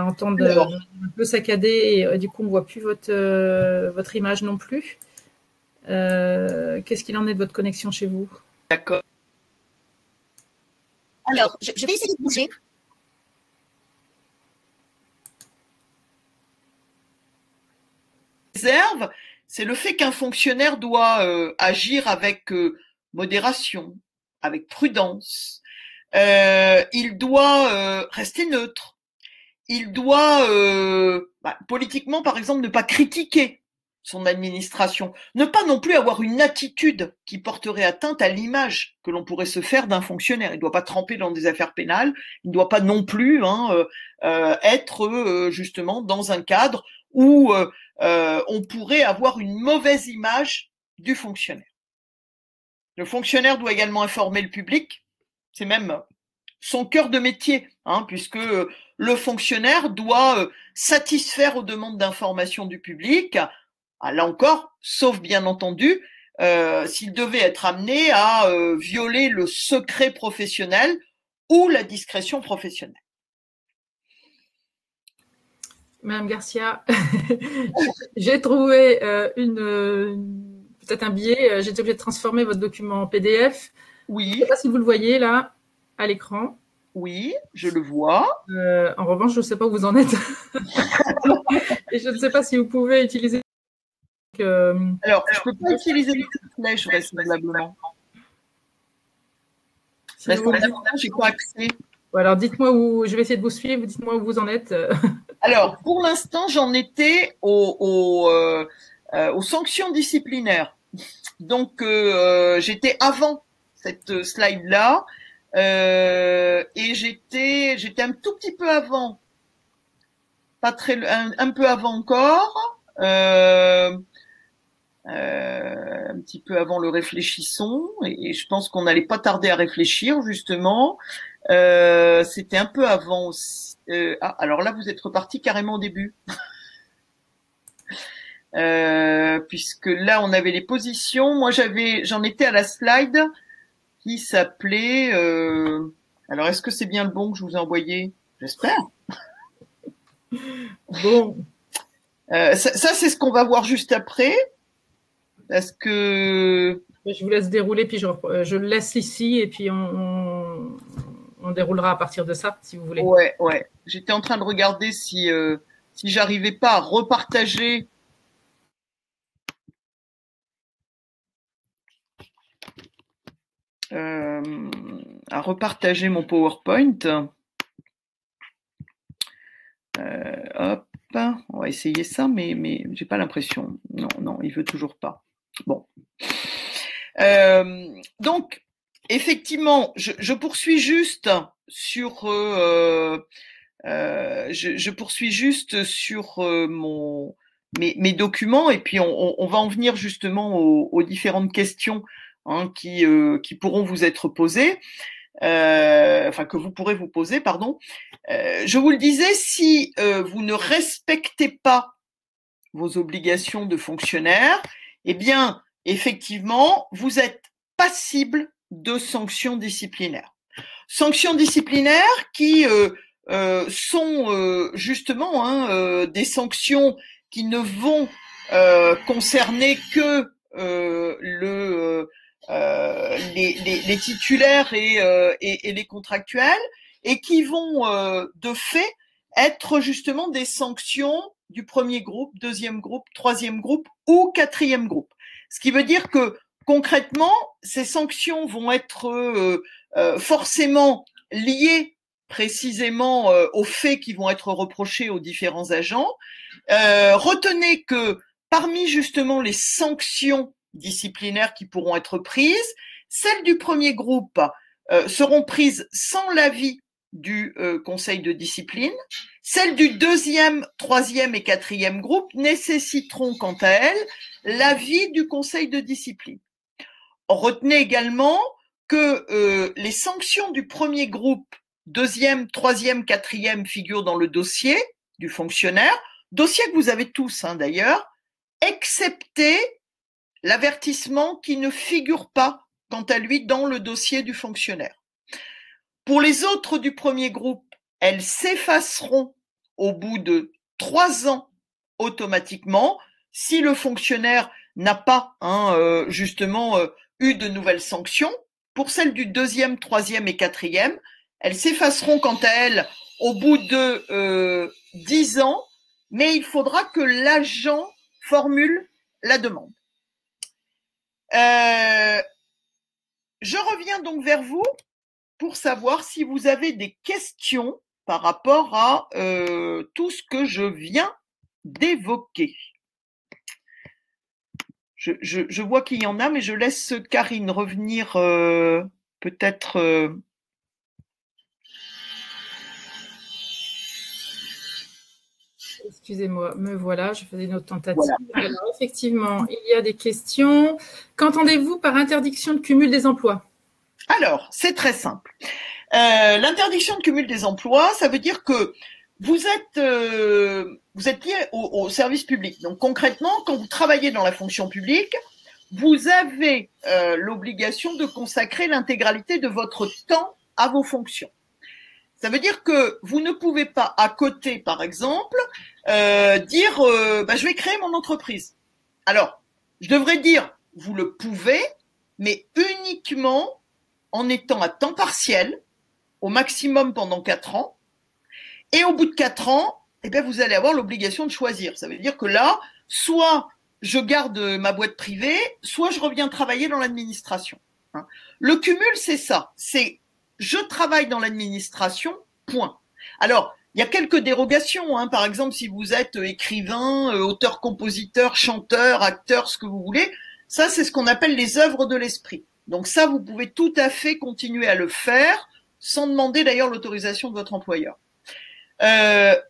entendre un peu saccader et du coup, on ne voit plus votre image non plus. Qu'est-ce qu'il en est de votre connexion chez vous? D'accord. Alors, je vais essayer de bouger. Réserve, c'est le fait qu'un fonctionnaire doit agir avec modération, avec prudence. Il doit rester neutre. Il doit, politiquement, par exemple, ne pas critiquer son administration, ne pas non plus avoir une attitude qui porterait atteinte à l'image que l'on pourrait se faire d'un fonctionnaire. Il ne doit pas tremper dans des affaires pénales, il ne doit pas non plus être justement dans un cadre où on pourrait avoir une mauvaise image du fonctionnaire. Le fonctionnaire doit également informer le public, c'est même son cœur de métier, puisque le fonctionnaire doit satisfaire aux demandes d'information du public. Là encore, sauf bien entendu, s'il devait être amené à violer le secret professionnel ou la discrétion professionnelle. Madame Garcia, j'ai trouvé peut-être un biais. J'ai été obligée de transformer votre document en PDF. Oui. Je ne sais pas si vous le voyez là, à l'écran. Oui, je le vois. En revanche, je ne sais pas où vous en êtes. Et je ne sais pas si vous pouvez utiliser... Alors, je ne peux pas utiliser les flèches vraisemblablement. Vraisemblablement, je n'ai pas accès. Alors, dites-moi où, je vais essayer de vous suivre, dites-moi où vous en êtes. Alors, pour l'instant, j'en étais aux sanctions disciplinaires. Donc, j'étais avant cette slide-là et j'étais un tout petit peu avant, pas très, un peu avant encore, un petit peu avant le réfléchissons et je pense qu'on n'allait pas tarder à réfléchir justement. C'était un peu avant aussi. Alors là, vous êtes reparti carrément au début. Puisque là, on avait les positions. Moi, j'en étais à la slide qui s'appelait... alors, est-ce que c'est bien le bon que je vous ai envoyé? J'espère. Bon. Ça c'est ce qu'on va voir juste après. Parce que... Je vous laisse dérouler, puis je le laisse ici, et puis on déroulera à partir de ça, si vous voulez. Ouais. J'étais en train de regarder si j'arrivais pas à repartager à repartager mon PowerPoint. Hop, on va essayer ça, mais j'ai pas l'impression. Non, il veut toujours pas. Bon. Donc, effectivement, je poursuis juste sur je poursuis juste sur mes documents, et puis on va en venir justement aux différentes questions qui pourront vous être posées, enfin que vous pourrez vous poser, pardon. Je vous le disais, si vous ne respectez pas vos obligations de fonctionnaire, eh bien, effectivement, vous êtes passible de sanctions disciplinaires. Sanctions disciplinaires qui sont justement des sanctions qui ne vont concerner que les titulaires et les contractuels, et qui vont de fait être justement des sanctions du premier groupe, deuxième groupe, troisième groupe ou quatrième groupe. Ce qui veut dire que concrètement, ces sanctions vont être forcément liées précisément aux faits qui vont être reprochés aux différents agents. Retenez que parmi justement les sanctions disciplinaires qui pourront être prises, celles du premier groupe seront prises sans l'avis du conseil de discipline. Celles du deuxième, troisième et quatrième groupe nécessiteront quant à elles l'avis du conseil de discipline. Retenez également que les sanctions du premier groupe, deuxième, troisième, quatrième figurent dans le dossier du fonctionnaire, dossier que vous avez tous d'ailleurs, excepté l'avertissement qui ne figure pas quant à lui dans le dossier du fonctionnaire. Pour les autres du premier groupe, elles s'effaceront au bout de 3 ans automatiquement si le fonctionnaire n'a pas justement eu de nouvelles sanctions. Pour celles du deuxième, troisième et quatrième, elles s'effaceront quant à elles au bout de 10 ans, mais il faudra que l'agent formule la demande. Je reviens donc vers vous pour savoir si vous avez des questions par rapport à tout ce que je viens d'évoquer. Je vois qu'il y en a, mais je laisse Karine revenir peut-être. Excusez-moi, me voilà, je faisais une autre tentative. Voilà. Alors, effectivement, il y a des questions. Qu'entendez-vous par interdiction de cumul des emplois? Alors, c'est très simple. L'interdiction de cumul des emplois, ça veut dire que vous êtes lié au service public. Donc concrètement, quand vous travaillez dans la fonction publique, vous avez l'obligation de consacrer l'intégralité de votre temps à vos fonctions. Ça veut dire que vous ne pouvez pas, à côté, par exemple, dire je vais créer mon entreprise. Alors, je devrais dire, vous le pouvez, mais uniquement en étant à temps partiel, au maximum pendant 4 ans. Et au bout de 4 ans, vous allez avoir l'obligation de choisir. Ça veut dire que là, soit je garde ma boîte privée, soit je reviens travailler dans l'administration. Le cumul, c'est ça. C'est je travaille dans l'administration, point. Alors, il y a quelques dérogations. Par exemple, si vous êtes écrivain, auteur, compositeur, chanteur, acteur, ce que vous voulez, ça, c'est ce qu'on appelle les œuvres de l'esprit. Donc ça, vous pouvez tout à fait continuer à le faire sans demander d'ailleurs l'autorisation de votre employeur.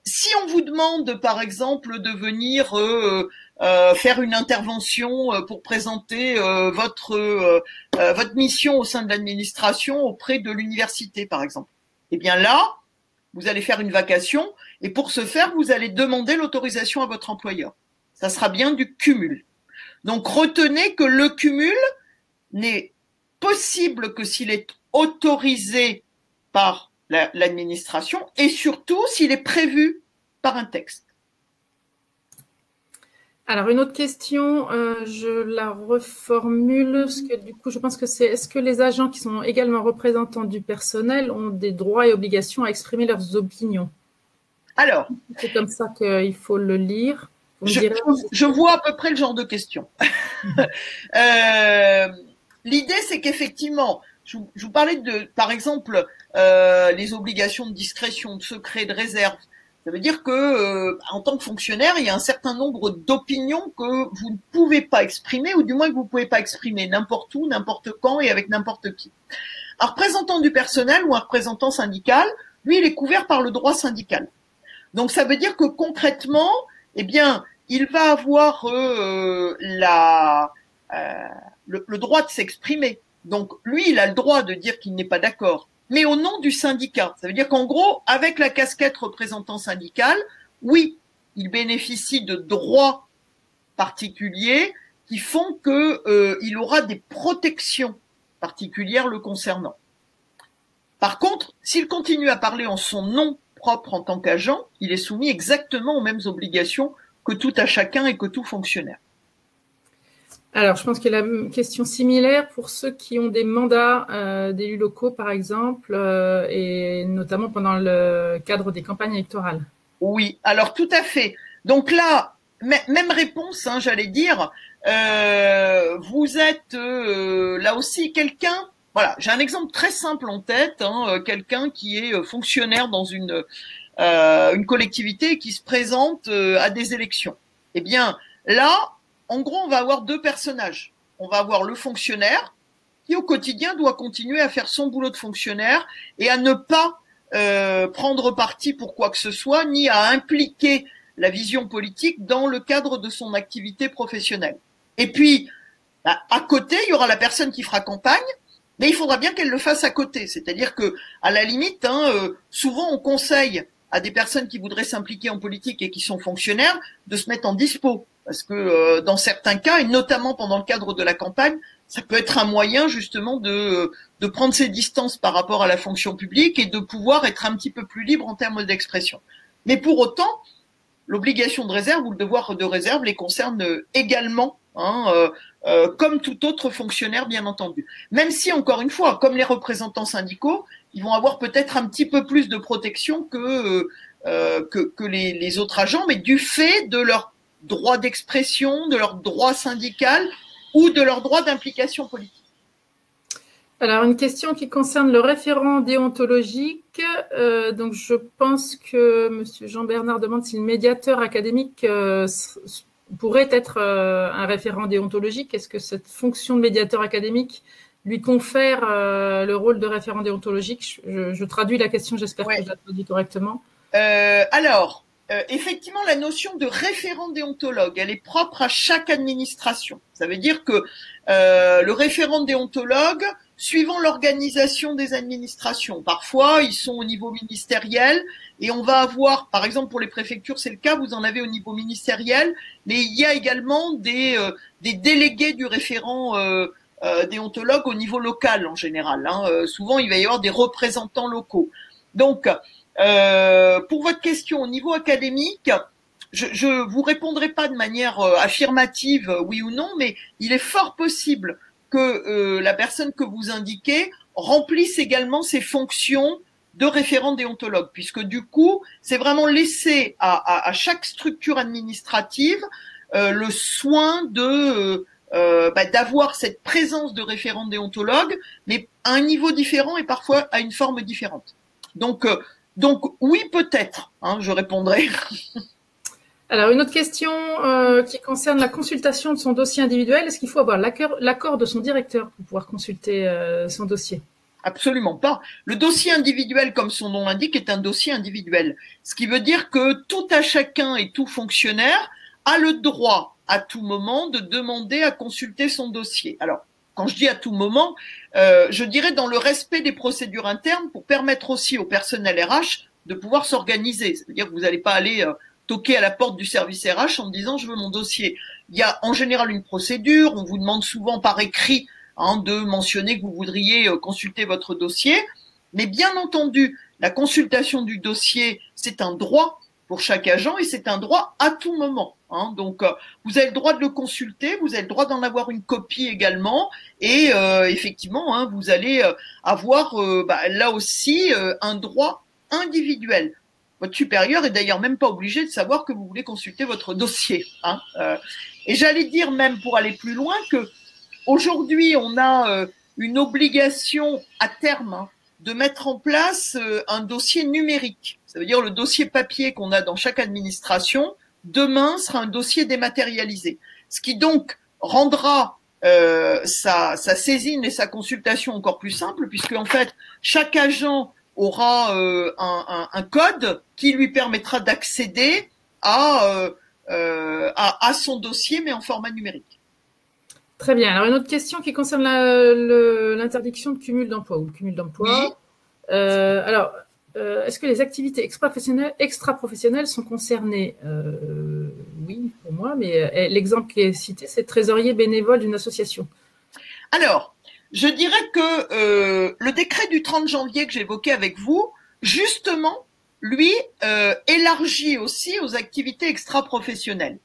Si on vous demande, par exemple, de venir faire une intervention pour présenter votre mission au sein de l'administration auprès de l'université, par exemple, là, vous allez faire une vacation et pour ce faire, vous allez demander l'autorisation à votre employeur. Ça sera bien du cumul. Donc, retenez que le cumul n'est possible que s'il est autorisé par l'administration et surtout s'il est prévu par un texte. Alors, une autre question, je la reformule, parce que du coup, je pense que c'est, est-ce que les agents qui sont également représentants du personnel ont des droits et obligations à exprimer leurs opinions? Alors, c'est comme ça qu'il faut le lire. Je vois à peu près le genre de question. L'idée, c'est qu'effectivement, je vous parlais de, par exemple, les obligations de discrétion, de secret, de réserve. Ça veut dire que, en tant que fonctionnaire, il y a un certain nombre d'opinions que vous ne pouvez pas exprimer, ou du moins que vous ne pouvez pas exprimer n'importe où, n'importe quand et avec n'importe qui. Un représentant du personnel ou un représentant syndical, lui, il est couvert par le droit syndical. Donc, ça veut dire que concrètement, eh bien, il va avoir le droit de s'exprimer. Donc, lui, il a le droit de dire qu'il n'est pas d'accord, mais au nom du syndicat. Ça veut dire qu'en gros, avec la casquette représentant syndical, oui, il bénéficie de droits particuliers qui font qu'il aura des protections particulières le concernant. Par contre, s'il continue à parler en son nom propre en tant qu'agent, il est soumis exactement aux mêmes obligations que tout à chacun et que tout fonctionnaire. Alors, je pense qu'il y a la question similaire pour ceux qui ont des mandats d'élus locaux, par exemple, et notamment pendant le cadre des campagnes électorales. Oui, alors tout à fait. Donc là, même réponse, hein, j'allais dire, vous êtes là aussi quelqu'un, voilà, j'ai un exemple très simple en tête, hein, quelqu'un qui est fonctionnaire dans une collectivité et qui se présente à des élections. Eh bien, là, en gros, on va avoir deux personnages. On va avoir le fonctionnaire qui, au quotidien, doit continuer à faire son boulot de fonctionnaire et à ne pas prendre parti pour quoi que ce soit, ni à impliquer la vision politique dans le cadre de son activité professionnelle. Et puis, à côté, il y aura la personne qui fera campagne, mais il faudra bien qu'elle le fasse à côté. C'est-à-dire que, à la limite, souvent on conseille à des personnes qui voudraient s'impliquer en politique et qui sont fonctionnaires de se mettre en dispo. Parce que dans certains cas, et notamment pendant le cadre de la campagne, ça peut être un moyen justement de prendre ses distances par rapport à la fonction publique et de pouvoir être un petit peu plus libre en termes d'expression. Mais pour autant, l'obligation de réserve ou le devoir de réserve les concerne également, comme tout autre fonctionnaire, bien entendu. Même si, encore une fois, comme les représentants syndicaux, ils vont avoir peut-être un petit peu plus de protection que les autres agents, mais du fait de leur droit d'expression, de leur droit syndical ou de leur droit d'implication politique. Alors, une question qui concerne le référent déontologique. Donc, je pense que M. Jean-Bernard demande si le médiateur académique pourrait être un référent déontologique. Est-ce que cette fonction de médiateur académique lui confère le rôle de référent déontologique? Je traduis la question, j'espère que je la traduis correctement. Effectivement, la notion de référent déontologue, elle est propre à chaque administration. Ça veut dire que le référent déontologue, suivant l'organisation des administrations, parfois ils sont au niveau ministériel et on va avoir, par exemple pour les préfectures c'est le cas, vous en avez au niveau ministériel, mais il y a également des délégués du référent déontologue au niveau local en général. Souvent il va y avoir des représentants locaux. Donc pour votre question au niveau académique, je vous répondrai pas de manière affirmative oui ou non, mais il est fort possible que la personne que vous indiquez remplisse également ses fonctions de référent déontologue, puisque du coup, c'est vraiment laissé à chaque structure administrative le soin de d'avoir cette présence de référent déontologue, mais à un niveau différent et parfois à une forme différente. Donc oui, peut-être, je répondrai. Alors, une autre question qui concerne la consultation de son dossier individuel. Est-ce qu'il faut avoir l'accord de son directeur pour pouvoir consulter son dossier? Absolument pas. Le dossier individuel, comme son nom l'indique, est un dossier individuel. Ce qui veut dire que tout à chacun et tout fonctionnaire a le droit, à tout moment, de demander à consulter son dossier. Alors, quand je dis à tout moment, je dirais dans le respect des procédures internes pour permettre aussi au personnel RH de pouvoir s'organiser. Ça veut dire que vous n'allez pas aller toquer à la porte du service RH en disant je veux mon dossier. Il y a en général une procédure, on vous demande souvent par écrit de mentionner que vous voudriez consulter votre dossier, mais bien entendu, la consultation du dossier, c'est un droit pour chaque agent et c'est un droit à tout moment. Donc, vous avez le droit de le consulter, vous avez le droit d'en avoir une copie également et effectivement, vous allez avoir là aussi un droit individuel. Votre supérieur est d'ailleurs même pas obligé de savoir que vous voulez consulter votre dossier. Et j'allais dire même pour aller plus loin que aujourd'hui on a une obligation à terme, hein, de mettre en place un dossier numérique. Ça veut dire le dossier papier qu'on a dans chaque administration, demain sera un dossier dématérialisé. Ce qui donc rendra sa saisine et sa consultation encore plus simple, puisque en fait, chaque agent aura un code qui lui permettra d'accéder à son dossier, mais en format numérique. Très bien. Alors, une autre question qui concerne l'interdiction de cumul d'emploi ou le cumul d'emploi. Oui. Est-ce que les activités extra-professionnelles sont concernées? Oui, pour moi, mais l'exemple qui est cité, c'est trésorier bénévole d'une association. Alors, je dirais que le décret du 30 janvier que j'évoquais avec vous, justement, lui, élargit aussi aux activités extra-professionnelles.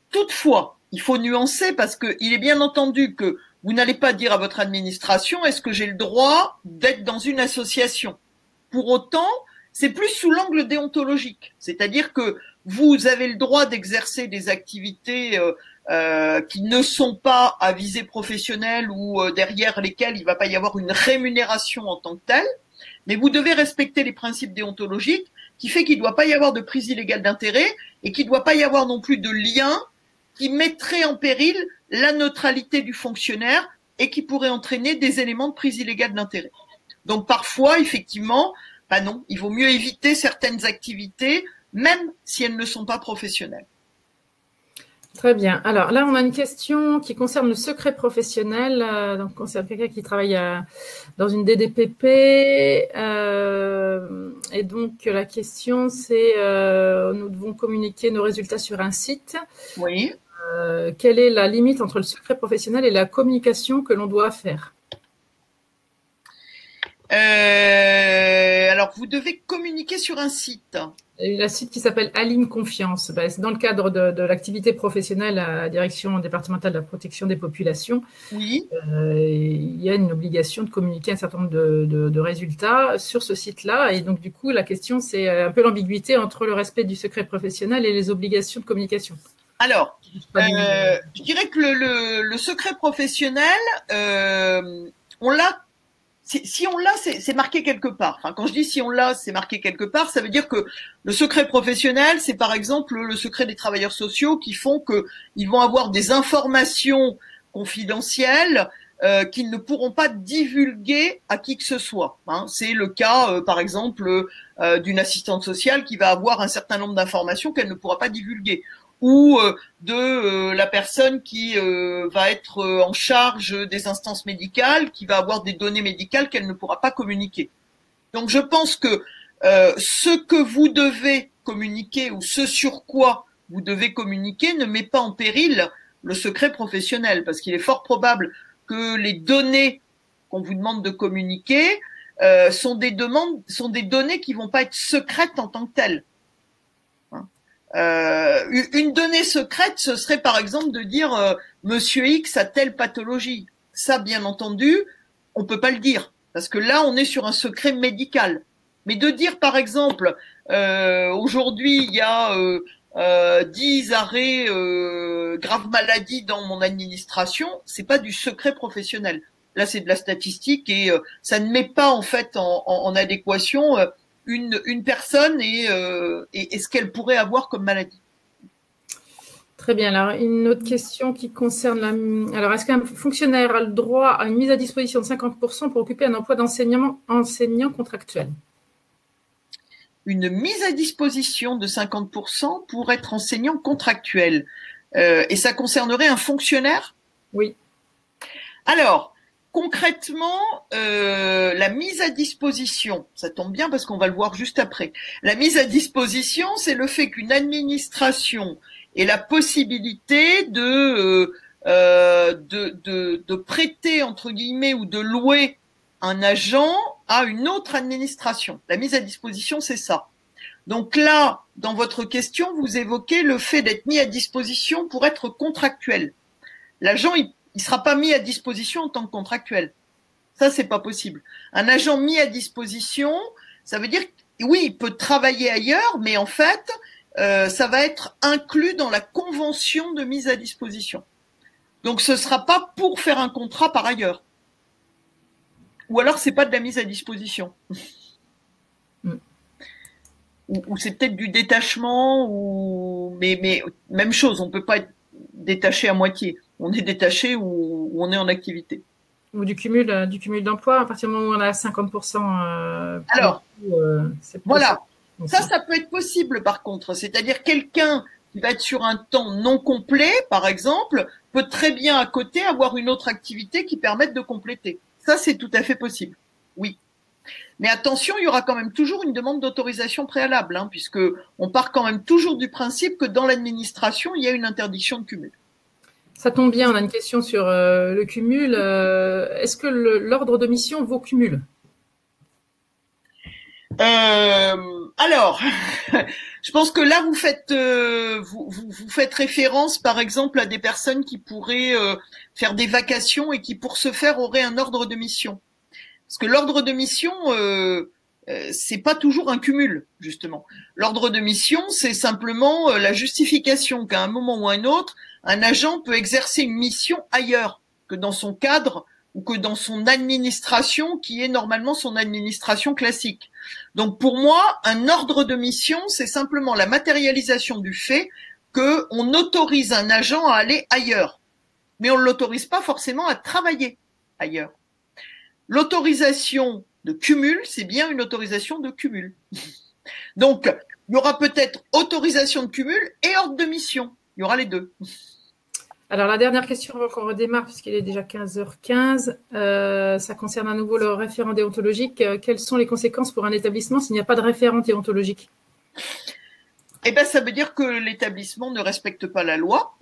Toutefois, il faut nuancer parce qu'il est bien entendu que vous n'allez pas dire à votre administration « est-ce que j'ai le droit d'être dans une association ?» Pour autant, c'est plus sous l'angle déontologique, c'est-à-dire que vous avez le droit d'exercer des activités qui ne sont pas à visée professionnelle ou derrière lesquelles il ne va pas y avoir une rémunération en tant que telle, mais vous devez respecter les principes déontologiques qui fait qu'il ne doit pas y avoir de prise illégale d'intérêt et qu'il ne doit pas y avoir non plus de lien qui mettrait en péril la neutralité du fonctionnaire et qui pourrait entraîner des éléments de prise illégale d'intérêt. Donc parfois, effectivement, non, il vaut mieux éviter certaines activités, même si elles ne sont pas professionnelles. Très bien. Alors là, on a une question qui concerne le secret professionnel. Donc, concerne quelqu'un qui travaille dans une DDPP. Et donc, la question, c'est nous devons communiquer nos résultats sur un site. Oui. Quelle est la limite entre le secret professionnel et la communication que l'on doit faire? Alors, vous devez communiquer sur un site. Un site qui s'appelle Aline Confiance. C'est dans le cadre de l'activité professionnelle à la Direction départementale de la protection des populations. Oui. Il y a une obligation de communiquer un certain nombre de résultats sur ce site-là. Et donc, du coup, la question, c'est un peu l'ambiguïté entre le respect du secret professionnel et les obligations de communication. Alors, je dirais que le secret professionnel, on l'a. Si on l'a, c'est marqué quelque part. Enfin, quand je dis si on l'a, c'est marqué quelque part, ça veut dire que le secret professionnel, c'est par exemple le secret des travailleurs sociaux qui font que ils vont avoir des informations confidentielles qu'ils ne pourront pas divulguer à qui que ce soit. Hein. C'est le cas, par exemple, d'une assistante sociale qui va avoir un certain nombre d'informations qu'elle ne pourra pas divulguer, ou de la personne qui va être en charge des instances médicales, qui va avoir des données médicales qu'elle ne pourra pas communiquer. Donc je pense que ce que vous devez communiquer ou ce sur quoi vous devez communiquer ne met pas en péril le secret professionnel, parce qu'il est fort probable que les données qu'on vous demande de communiquer sont des données qui vont pas être secrètes en tant que telles. Une donnée secrète, ce serait par exemple de dire Monsieur X a telle pathologie. Ça, bien entendu, on peut pas le dire parce que là, on est sur un secret médical. Mais de dire par exemple aujourd'hui il y a 10 arrêts grave maladie dans mon administration, c'est pas du secret professionnel. Là, c'est de la statistique et ça ne met pas en fait en adéquation une personne et ce qu'elle pourrait avoir comme maladie. Très bien. Alors, une autre question qui concerne Alors, est-ce qu'un fonctionnaire a le droit à une mise à disposition de 50% pour occuper un emploi enseignant contractuel? Une mise à disposition de 50% pour être enseignant contractuel. Et ça concernerait un fonctionnaire? Oui. Alors, concrètement, la mise à disposition, ça tombe bien parce qu'on va le voir juste après. La mise à disposition, c'est le fait qu'une administration ait la possibilité de prêter, entre guillemets, ou de louer un agent à une autre administration. La mise à disposition, c'est ça. Donc là, dans votre question, vous évoquez le fait d'être mis à disposition pour être contractuel. L'agent, il sera pas mis à disposition en tant que contractuel. Ça, c'est pas possible. Un agent mis à disposition, ça veut dire, oui, il peut travailler ailleurs, mais en fait, ça va être inclus dans la convention de mise à disposition. Donc, ce sera pas pour faire un contrat par ailleurs. ou alors c'est pas de la mise à disposition. Ou c'est peut-être du détachement, mais même chose, on peut pas être détaché à moitié. On est détaché ou on est en activité. Ou du cumul d'emploi, à partir du moment où on a 50%. Alors, voilà. Ça, ça peut être possible par contre. C'est-à-dire quelqu'un qui va être sur un temps non complet, par exemple, peut très bien à côté avoir une autre activité qui permette de compléter. Ça, c'est tout à fait possible. Oui. Mais attention, il y aura quand même toujours une demande d'autorisation préalable, hein, puisque on part quand même toujours du principe que dans l'administration, il y a une interdiction de cumul. Ça tombe bien, on a une question sur le cumul. Est-ce que l'ordre de mission vaut cumul? Alors, je pense que là vous faites vous faites référence, par exemple, à des personnes qui pourraient faire des vacations et qui, pour ce faire, auraient un ordre de mission. Parce que l'ordre de mission, c'est pas toujours un cumul, justement. L'ordre de mission, c'est simplement la justification qu'à un moment ou à un autre, un agent peut exercer une mission ailleurs que dans son cadre ou que dans son administration, qui est normalement son administration classique. Donc pour moi, un ordre de mission, c'est simplement la matérialisation du fait qu'on autorise un agent à aller ailleurs, mais on ne l'autorise pas forcément à travailler ailleurs. L'autorisation de cumul, c'est bien une autorisation de cumul. Donc, il y aura peut-être autorisation de cumul et ordre de mission. Il y aura les deux. Alors, la dernière question avant qu'on redémarre, puisqu'il est déjà 15h15, ça concerne à nouveau le référent déontologique. Quelles sont les conséquences pour un établissement s'il n'y a pas de référent déontologique? Eh bien, ça veut dire que l'établissement ne respecte pas la loi,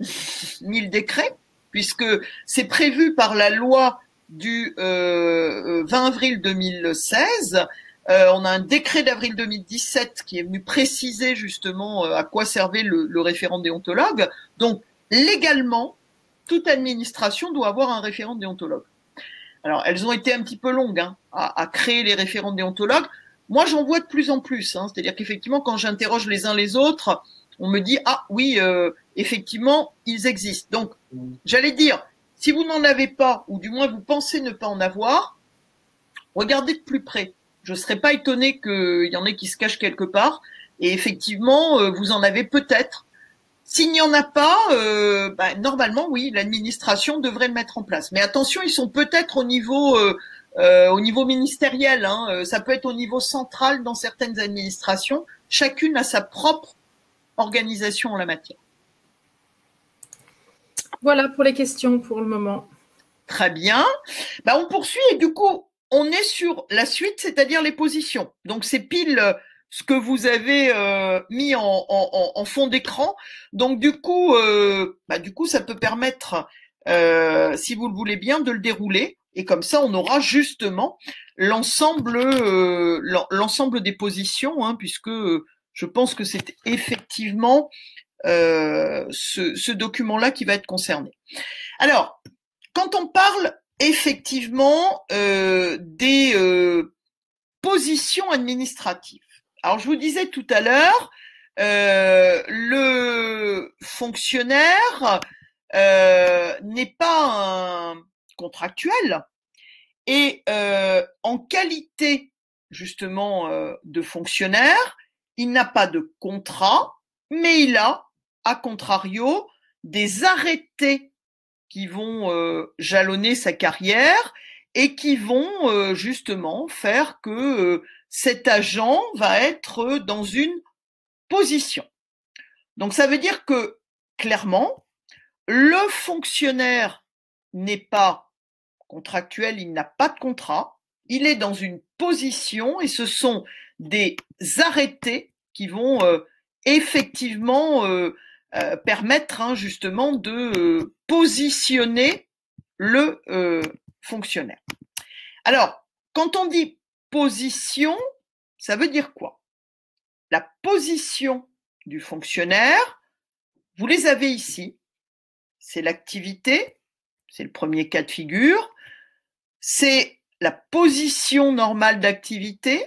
ni le décret, puisque c'est prévu par la loi du 20 avril 2016. On a un décret d'avril 2017 qui est venu préciser justement à quoi servait le référent déontologue. Donc, légalement, toute administration doit avoir un référent déontologue. Alors, elles ont été un petit peu longues hein, à créer les référents déontologues. Moi, j'en vois de plus en plus. Hein. C'est-à-dire qu'effectivement, quand j'interroge les uns les autres, on me dit « Ah oui, effectivement, ils existent. » Donc, j'allais dire, si vous n'en avez pas, ou du moins vous pensez ne pas en avoir, regardez de plus près. Je ne serais pas étonné qu'il y en ait qui se cachent quelque part. Et effectivement, vous en avez peut-être. S'il n'y en a pas, normalement, oui, l'administration devrait le mettre en place. Mais attention, ils sont peut-être au niveau ministériel. Hein. Ça peut être au niveau central dans certaines administrations. Chacune a sa propre organisation en la matière. Voilà pour les questions pour le moment. Très bien. On poursuit et du coup, on est sur la suite, c'est-à-dire les positions. Donc, c'est pile ce que vous avez mis en fond d'écran. Donc, du coup, ça peut permettre, si vous le voulez bien, de le dérouler. Et comme ça, on aura justement l'ensemble des positions, hein, puisque je pense que c'est effectivement ce document-là qui va être concerné. Alors, quand on parle effectivement des positions administratives, alors je vous disais tout à l'heure, le fonctionnaire n'est pas un contractuel et en qualité justement de fonctionnaire, il n'a pas de contrat, mais il a, à contrario, des arrêtés qui vont jalonner sa carrière et qui vont justement faire que cet agent va être dans une position. Donc ça veut dire que clairement, le fonctionnaire n'est pas contractuel, il n'a pas de contrat, il est dans une position et ce sont des arrêtés qui vont effectivement permettre hein, justement de positionner le fonctionnaire. Alors, quand on dit position, ça veut dire quoi? La position du fonctionnaire, vous les avez ici. C'est l'activité, c'est le premier cas de figure. C'est la position normale d'activité,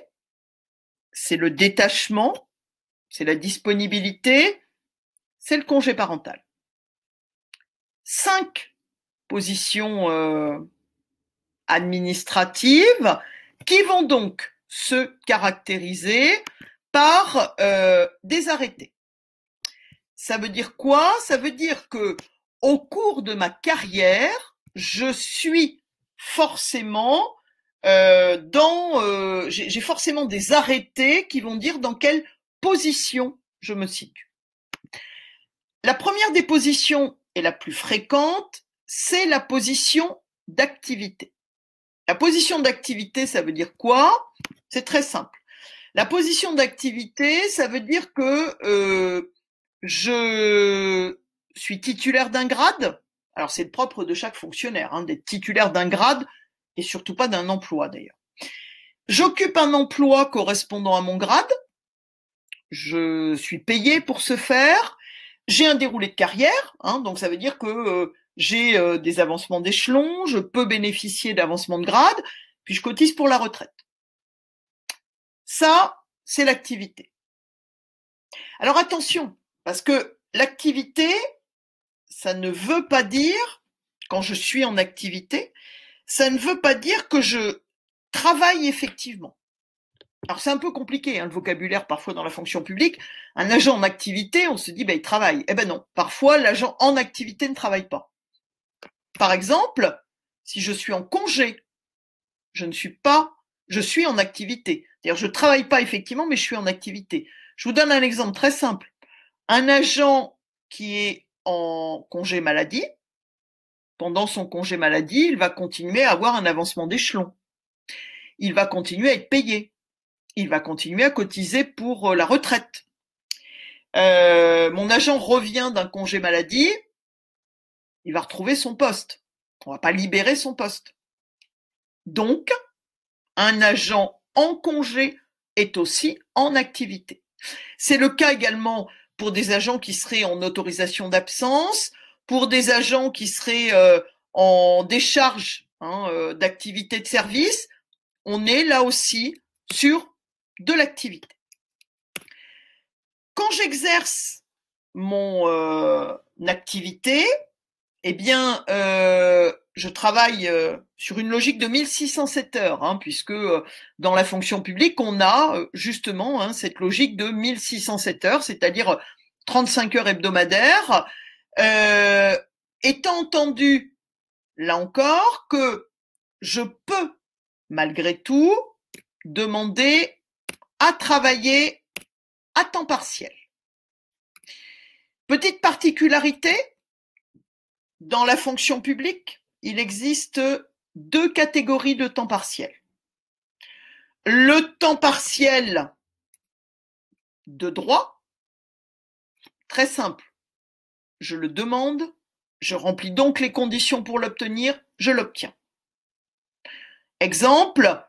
c'est le détachement, c'est la disponibilité, c'est le congé parental. 5 positions administratives qui vont donc se caractériser par des arrêtés. Ça veut dire quoi? Ça veut dire que au cours de ma carrière, je suis forcément j'ai forcément des arrêtés qui vont dire dans quelle position je me situe. La première des positions et la plus fréquente, c'est la position d'activité. La position d'activité, ça veut dire quoi? C'est très simple. La position d'activité, ça veut dire que je suis titulaire d'un grade. Alors, c'est le propre de chaque fonctionnaire, hein, d'être titulaire d'un grade et surtout pas d'un emploi d'ailleurs. J'occupe un emploi correspondant à mon grade. Je suis payé pour ce faire. J'ai un déroulé de carrière, hein, donc ça veut dire que j'ai des avancements d'échelon, je peux bénéficier d'avancements de grade, puis je cotise pour la retraite. Ça, c'est l'activité. Alors attention, parce que l'activité, ça ne veut pas dire, quand je suis en activité, ça ne veut pas dire que je travaille effectivement. Alors c'est un peu compliqué, hein, le vocabulaire parfois dans la fonction publique. Un agent en activité, on se dit, il travaille. Eh ben non, parfois l'agent en activité ne travaille pas. Par exemple, si je suis en congé, je suis en activité. C'est-à-dire je ne travaille pas effectivement, mais je suis en activité. Je vous donne un exemple très simple. Un agent qui est en congé maladie, pendant son congé maladie, il va continuer à avoir un avancement d'échelon. Il va continuer à être payé. Il va continuer à cotiser pour la retraite. Mon agent revient d'un congé maladie, il va retrouver son poste. On ne va pas libérer son poste. Donc, un agent en congé est aussi en activité. C'est le cas également pour des agents qui seraient en autorisation d'absence, pour des agents qui seraient en décharge d'activité de service. On est là aussi sur de l'activité. Quand j'exerce mon activité, eh bien, je travaille sur une logique de 1607 heures, hein, puisque dans la fonction publique, on a justement cette logique de 1607 heures, c'est-à-dire 35 heures hebdomadaires, étant entendu, là encore, que je peux, malgré tout, demander à travailler à temps partiel. Petite particularité, dans la fonction publique, il existe 2 catégories de temps partiel. Le temps partiel de droit, très simple. Je le demande, je remplis donc les conditions pour l'obtenir, je l'obtiens. Exemple,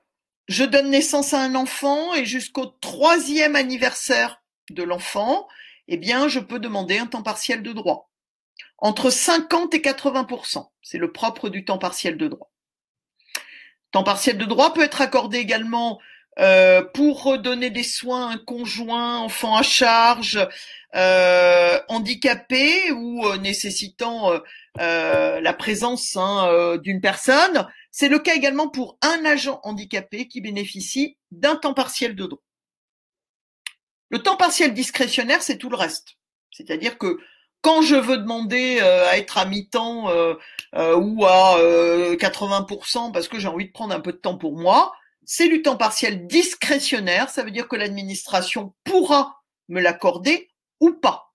je donne naissance à un enfant et jusqu'au 3e anniversaire de l'enfant, eh bien, je peux demander un temps partiel de droit. Entre 50 et 80%, c'est le propre du temps partiel de droit. Temps partiel de droit peut être accordé également pour donner des soins à un conjoint, enfant à charge, handicapé ou nécessitant la présence d'une personne. C'est le cas également pour un agent handicapé qui bénéficie d'un temps partiel de droit. Le temps partiel discrétionnaire, c'est tout le reste. C'est-à-dire que quand je veux demander à être à mi-temps ou à 80% parce que j'ai envie de prendre un peu de temps pour moi, c'est du temps partiel discrétionnaire. Ça veut dire que l'administration pourra me l'accorder ou pas.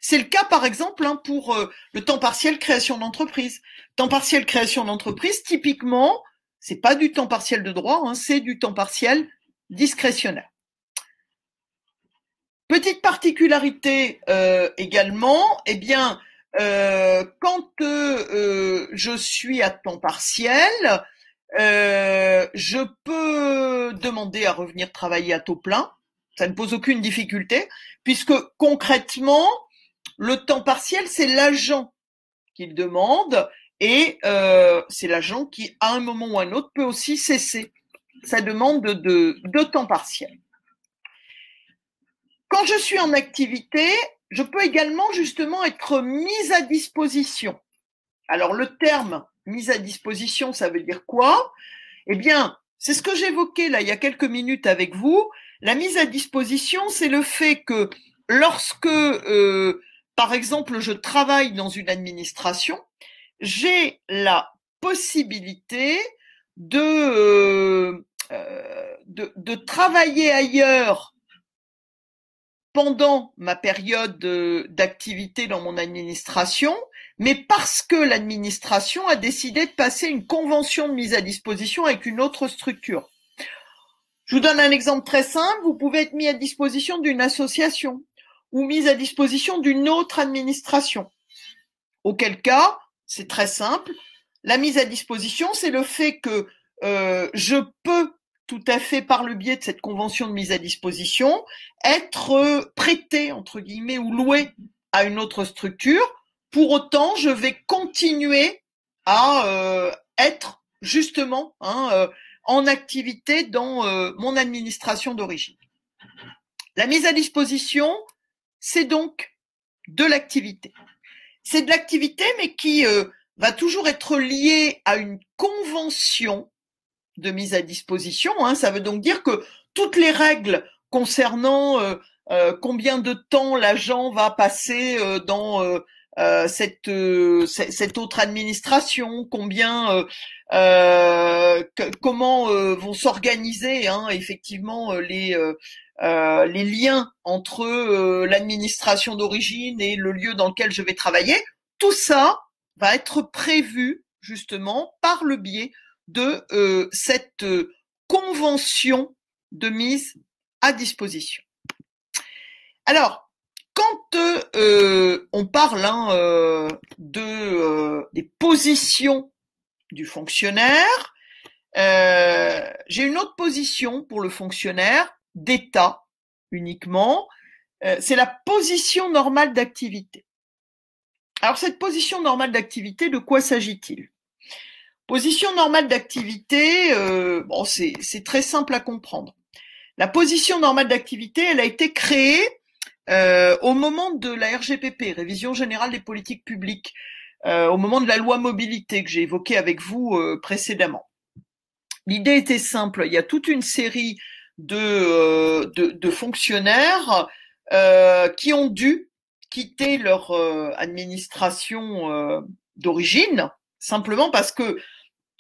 C'est le cas, par exemple, pour le temps partiel création d'entreprise. Temps partiel création d'entreprise, typiquement, c'est pas du temps partiel de droit, c'est du temps partiel discrétionnaire. Petite particularité également, eh bien, quand je suis à temps partiel, je peux demander à revenir travailler à taux plein. Ça ne pose aucune difficulté, puisque concrètement, le temps partiel, c'est l'agent qui le demande et c'est l'agent qui, à un moment ou à un autre, peut aussi cesser sa demande de temps partiel. Quand je suis en activité, je peux également justement être mise à disposition. Alors le terme mise à disposition, ça veut dire quoi? Eh bien, c'est ce que j'évoquais là il y a quelques minutes avec vous. La mise à disposition, c'est le fait que lorsque, par exemple, je travaille dans une administration, j'ai la possibilité de travailler ailleurs pendant ma période d'activité dans mon administration, mais parce que l'administration a décidé de passer une convention de mise à disposition avec une autre structure. Je vous donne un exemple très simple, vous pouvez être mis à disposition d'une association ou mis à disposition d'une autre administration. Auquel cas, c'est très simple, la mise à disposition, c'est le fait que je peux tout à fait par le biais de cette convention de mise à disposition, être prêté, entre guillemets, ou loué à une autre structure. Pour autant, je vais continuer à être justement en activité dans mon administration d'origine. La mise à disposition, c'est donc de l'activité. C'est de l'activité, mais qui va toujours être liée à une convention de mise à disposition. Ça veut donc dire que toutes les règles concernant combien de temps l'agent va passer dans cette autre administration, comment vont s'organiser effectivement les liens entre l'administration d'origine et le lieu dans lequel je vais travailler, tout ça va être prévu justement par le biais de cette convention de mise à disposition. Alors, quand on parle des positions du fonctionnaire, j'ai une autre position pour le fonctionnaire d'État uniquement, c'est la position normale d'activité. Alors cette position normale d'activité, de quoi s'agit-il? Position normale d'activité, c'est très simple à comprendre. La position normale d'activité, elle a été créée au moment de la RGPP, Révision générale des politiques publiques, au moment de la loi mobilité que j'ai évoquée avec vous précédemment. L'idée était simple, il y a toute une série de fonctionnaires qui ont dû quitter leur administration d'origine, simplement parce que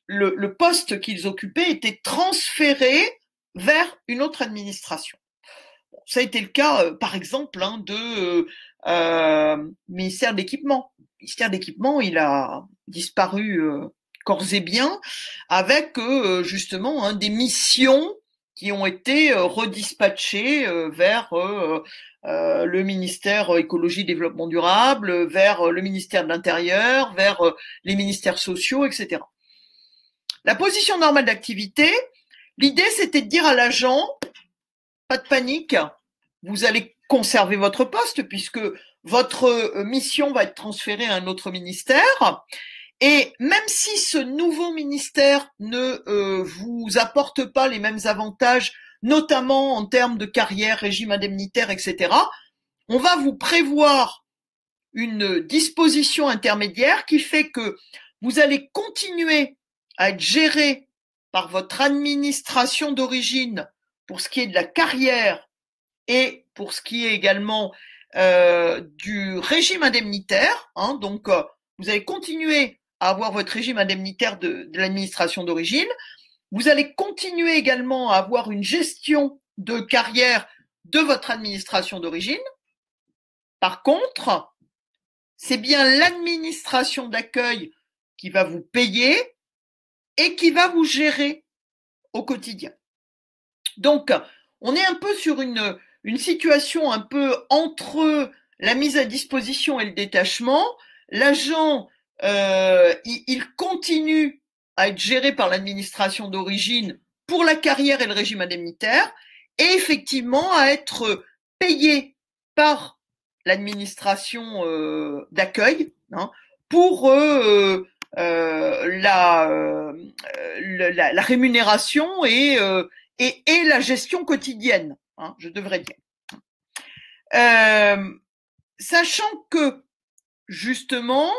le poste qu'ils occupaient était transféré vers une autre administration. Bon, ça a été le cas, par exemple, de ministère de l'Équipement. Le ministère de l'Équipement, il a disparu corps et biens, avec justement des missions qui ont été redispatchées vers le ministère Écologie Développement Durable, vers le ministère de l'Intérieur, vers les ministères sociaux, etc. La position normale d'activité, l'idée c'était de dire à l'agent, pas de panique, vous allez conserver votre poste puisque votre mission va être transférée à un autre ministère. Et même si ce nouveau ministère ne vous apporte pas les mêmes avantages, notamment en termes de carrière, régime indemnitaire, etc., on va vous prévoir une disposition intermédiaire qui fait que vous allez continuer à être géré par votre administration d'origine pour ce qui est de la carrière et pour ce qui est également du régime indemnitaire. Donc, vous allez continuer à avoir votre régime indemnitaire de l'administration d'origine. Vous allez continuer également à avoir une gestion de carrière de votre administration d'origine. Par contre, c'est bien l'administration d'accueil qui va vous payer et qui va vous gérer au quotidien. Donc, on est un peu sur une situation un peu entre la mise à disposition et le détachement. L'agent, il continue à être géré par l'administration d'origine pour la carrière et le régime indemnitaire, et effectivement à être payé par l'administration d'accueil pour la rémunération et la gestion quotidienne, je devrais dire. Sachant que, justement,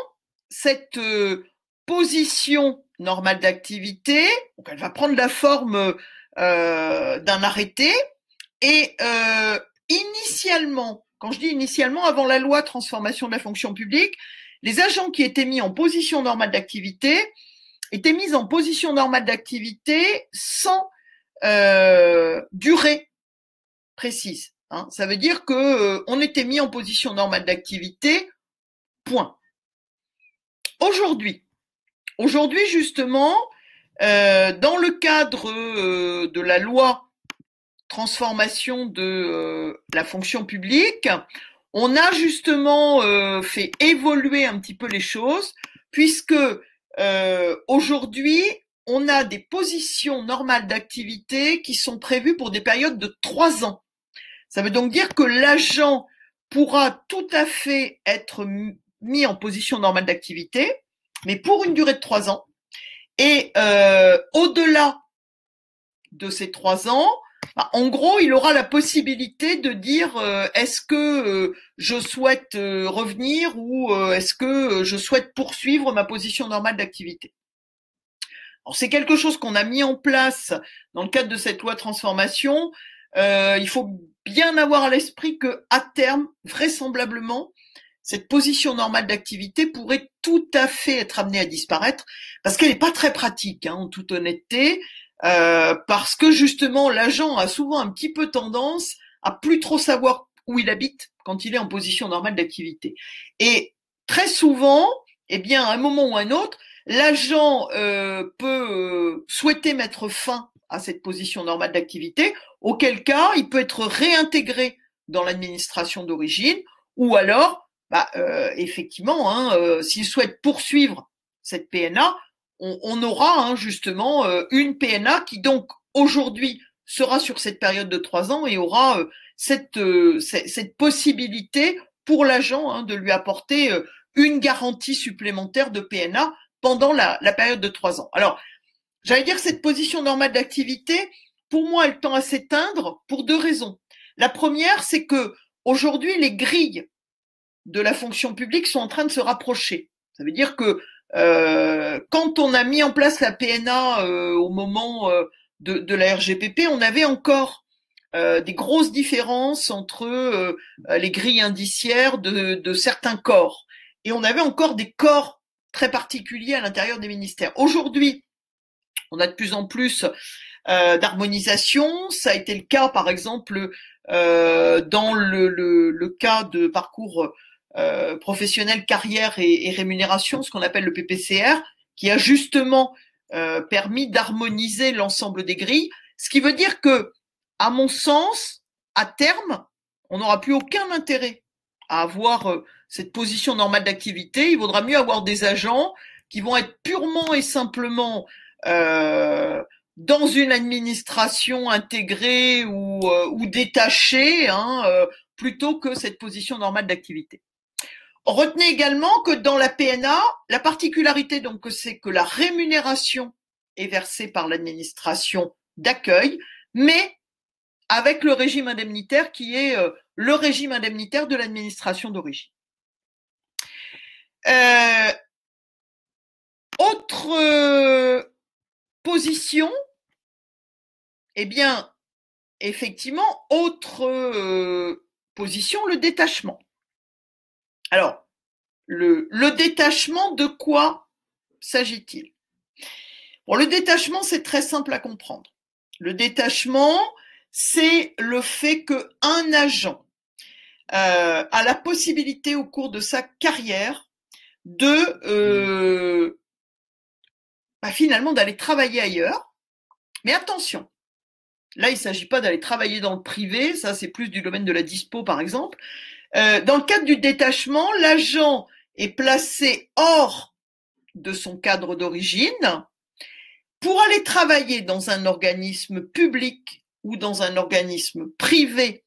cette position normale d'activité, donc elle va prendre la forme d'un arrêté, et initialement, quand je dis initialement, avant la loi transformation de la fonction publique, les agents qui étaient mis en position normale d'activité étaient mis en position normale d'activité sans durée précise. Hein. Ça veut dire que on était mis en position normale d'activité, point. Aujourd'hui justement, dans le cadre de la loi transformation de la fonction publique, on a justement fait évoluer un petit peu les choses, puisque aujourd'hui, on a des positions normales d'activité qui sont prévues pour des périodes de 3 ans. Ça veut donc dire que l'agent pourra tout à fait être mis en position normale d'activité, mais pour une durée de 3 ans. Et au-delà de ces 3 ans, en gros, il aura la possibilité de dire est-ce que je souhaite revenir ou est-ce que je souhaite poursuivre ma position normale d'activité. Alors, c'est quelque chose qu'on a mis en place dans le cadre de cette loi de transformation. Il faut bien avoir à l'esprit que, à terme, vraisemblablement, cette position normale d'activité pourrait tout à fait être amenée à disparaître parce qu'elle n'est pas très pratique, hein, en toute honnêteté, parce que justement l'agent a souvent un petit peu tendance à plus trop savoir où il habite quand il est en position normale d'activité. Et très souvent, eh bien, à un moment ou à un autre, l'agent peut souhaiter mettre fin à cette position normale d'activité, auquel cas il peut être réintégré dans l'administration d'origine, ou alors effectivement, hein, s'il souhaite poursuivre cette PNA, on aura justement une PNA qui donc aujourd'hui sera sur cette période de 3 ans et aura cette possibilité pour l'agent de lui apporter une garantie supplémentaire de PNA pendant la période de 3 ans. Alors, j'allais dire que cette position normale d'activité, pour moi, elle tend à s'éteindre pour 2 raisons. La première, c'est que aujourd'hui, les grilles de la fonction publique sont en train de se rapprocher. Ça veut dire que quand on a mis en place la PNA au moment de la RGPP, on avait encore des grosses différences entre les grilles indiciaires de certains corps. Et on avait encore des corps très particuliers à l'intérieur des ministères. Aujourd'hui, on a de plus en plus d'harmonisation. Ça a été le cas, par exemple, dans le cas de parcours professionnel, carrière et rémunération, ce qu'on appelle le PPCR, qui a justement permis d'harmoniser l'ensemble des grilles, ce qui veut dire que, à mon sens, à terme, on n'aura plus aucun intérêt à avoir cette position normale d'activité. Il vaudra mieux avoir des agents qui vont être purement et simplement dans une administration intégrée ou détachée, plutôt que cette position normale d'activité. Retenez également que dans la PNA, la particularité donc c'est que la rémunération est versée par l'administration d'accueil, mais avec le régime indemnitaire qui est le régime indemnitaire de l'administration d'origine. Autre position, eh bien, effectivement, autre position, le détachement. Alors, le détachement, de quoi s'agit-il? Bon, le détachement, c'est très simple à comprendre. Le détachement, c'est le fait qu'un agent a la possibilité au cours de sa carrière de finalement d'aller travailler ailleurs. Mais attention, là, il ne s'agit pas d'aller travailler dans le privé, ça c'est plus du domaine de la dispo par exemple. Dans le cadre du détachement, l'agent est placé hors de son cadre d'origine pour aller travailler dans un organisme public ou dans un organisme privé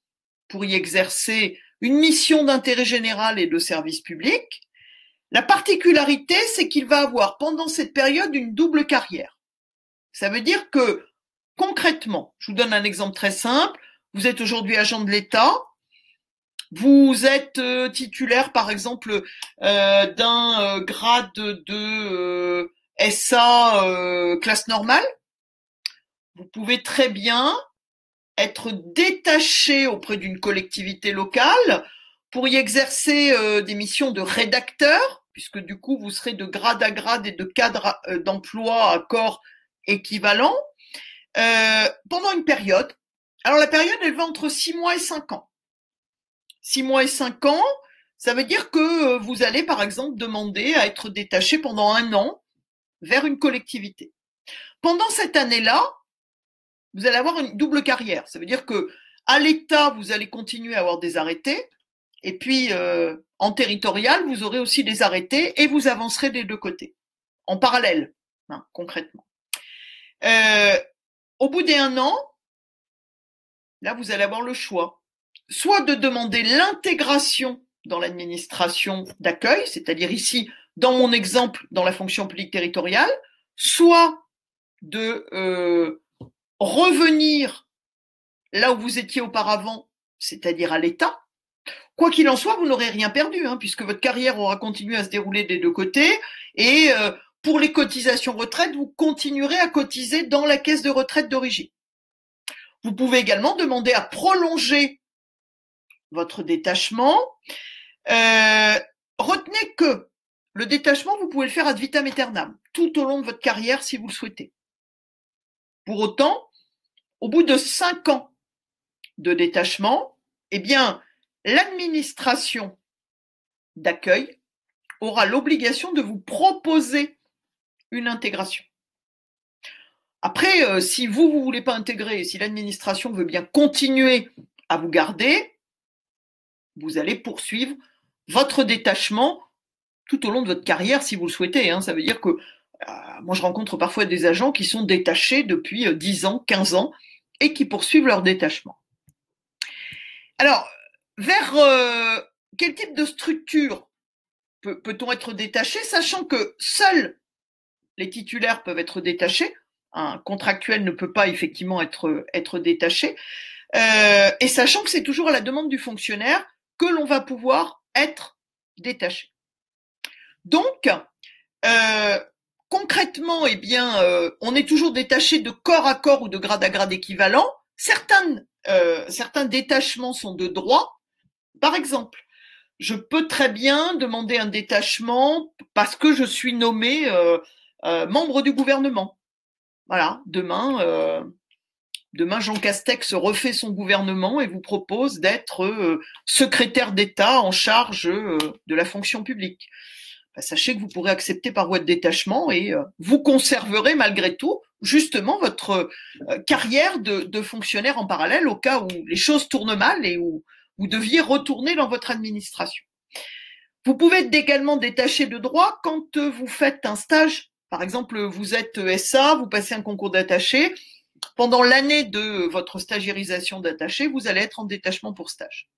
pour y exercer une mission d'intérêt général et de service public. La particularité, c'est qu'il va avoir pendant cette période une double carrière. Ça veut dire que concrètement, je vous donne un exemple très simple, vous êtes aujourd'hui agent de l'État, Vous êtes titulaire, par exemple, d'un grade de SA classe normale. Vous pouvez très bien être détaché auprès d'une collectivité locale pour y exercer des missions de rédacteur, puisque du coup, vous serez de grade à grade et de cadre d'emploi à corps équivalent, pendant une période. Alors, la période, elle va entre 6 mois et 5 ans. 6 mois et 5 ans, ça veut dire que vous allez, par exemple, demander à être détaché pendant 1 an vers une collectivité. Pendant cette année-là, vous allez avoir une double carrière. Ça veut dire que à l'État, vous allez continuer à avoir des arrêtés, et puis en territorial, vous aurez aussi des arrêtés, et vous avancerez des deux côtés, en parallèle, hein, concrètement. Au bout des 1 an, là, vous allez avoir le choix. Soit de demander l'intégration dans l'administration d'accueil, c'est-à-dire ici, dans mon exemple, dans la fonction publique territoriale, soit de revenir là où vous étiez auparavant, c'est-à-dire à l'État. Quoi qu'il en soit, vous n'aurez rien perdu, hein, puisque votre carrière aura continué à se dérouler des deux côtés, et pour les cotisations retraite, vous continuerez à cotiser dans la caisse de retraite d'origine. Vous pouvez également demander à prolonger votre détachement. Retenez que le détachement, vous pouvez le faire ad vitam aeternam, tout au long de votre carrière si vous le souhaitez. Pour autant, au bout de 5 ans de détachement, eh bien, l'administration d'accueil aura l'obligation de vous proposer une intégration. Après, si vous ne voulez pas intégrer, si l'administration veut bien continuer à vous garder, vous allez poursuivre votre détachement tout au long de votre carrière si vous le souhaitez. Hein. Ça veut dire que moi, je rencontre parfois des agents qui sont détachés depuis 10 ans, 15 ans et qui poursuivent leur détachement. Alors, vers quel type de structure peut-on être détaché, sachant que seuls les titulaires peuvent être détachés, un contractuel ne peut pas effectivement être détaché, et sachant que c'est toujours à la demande du fonctionnaire que l'on va pouvoir être détaché. Donc, concrètement, eh bien, on est toujours détaché de corps à corps ou de grade à grade équivalent. Certains détachements sont de droit. Par exemple, je peux très bien demander un détachement parce que je suis nommé membre du gouvernement. Voilà, demain, Jean Castex refait son gouvernement et vous propose d'être secrétaire d'État en charge de la fonction publique. Ben, sachez que vous pourrez accepter par voie de détachement et vous conserverez malgré tout justement votre carrière de fonctionnaire en parallèle au cas où les choses tournent mal et où vous deviez retourner dans votre administration. Vous pouvez être également détaché de droit quand vous faites un stage. Par exemple, vous êtes SA, vous passez un concours d'attaché. Pendant l'année de votre stagiairisation d'attaché, vous allez être en détachement pour stage.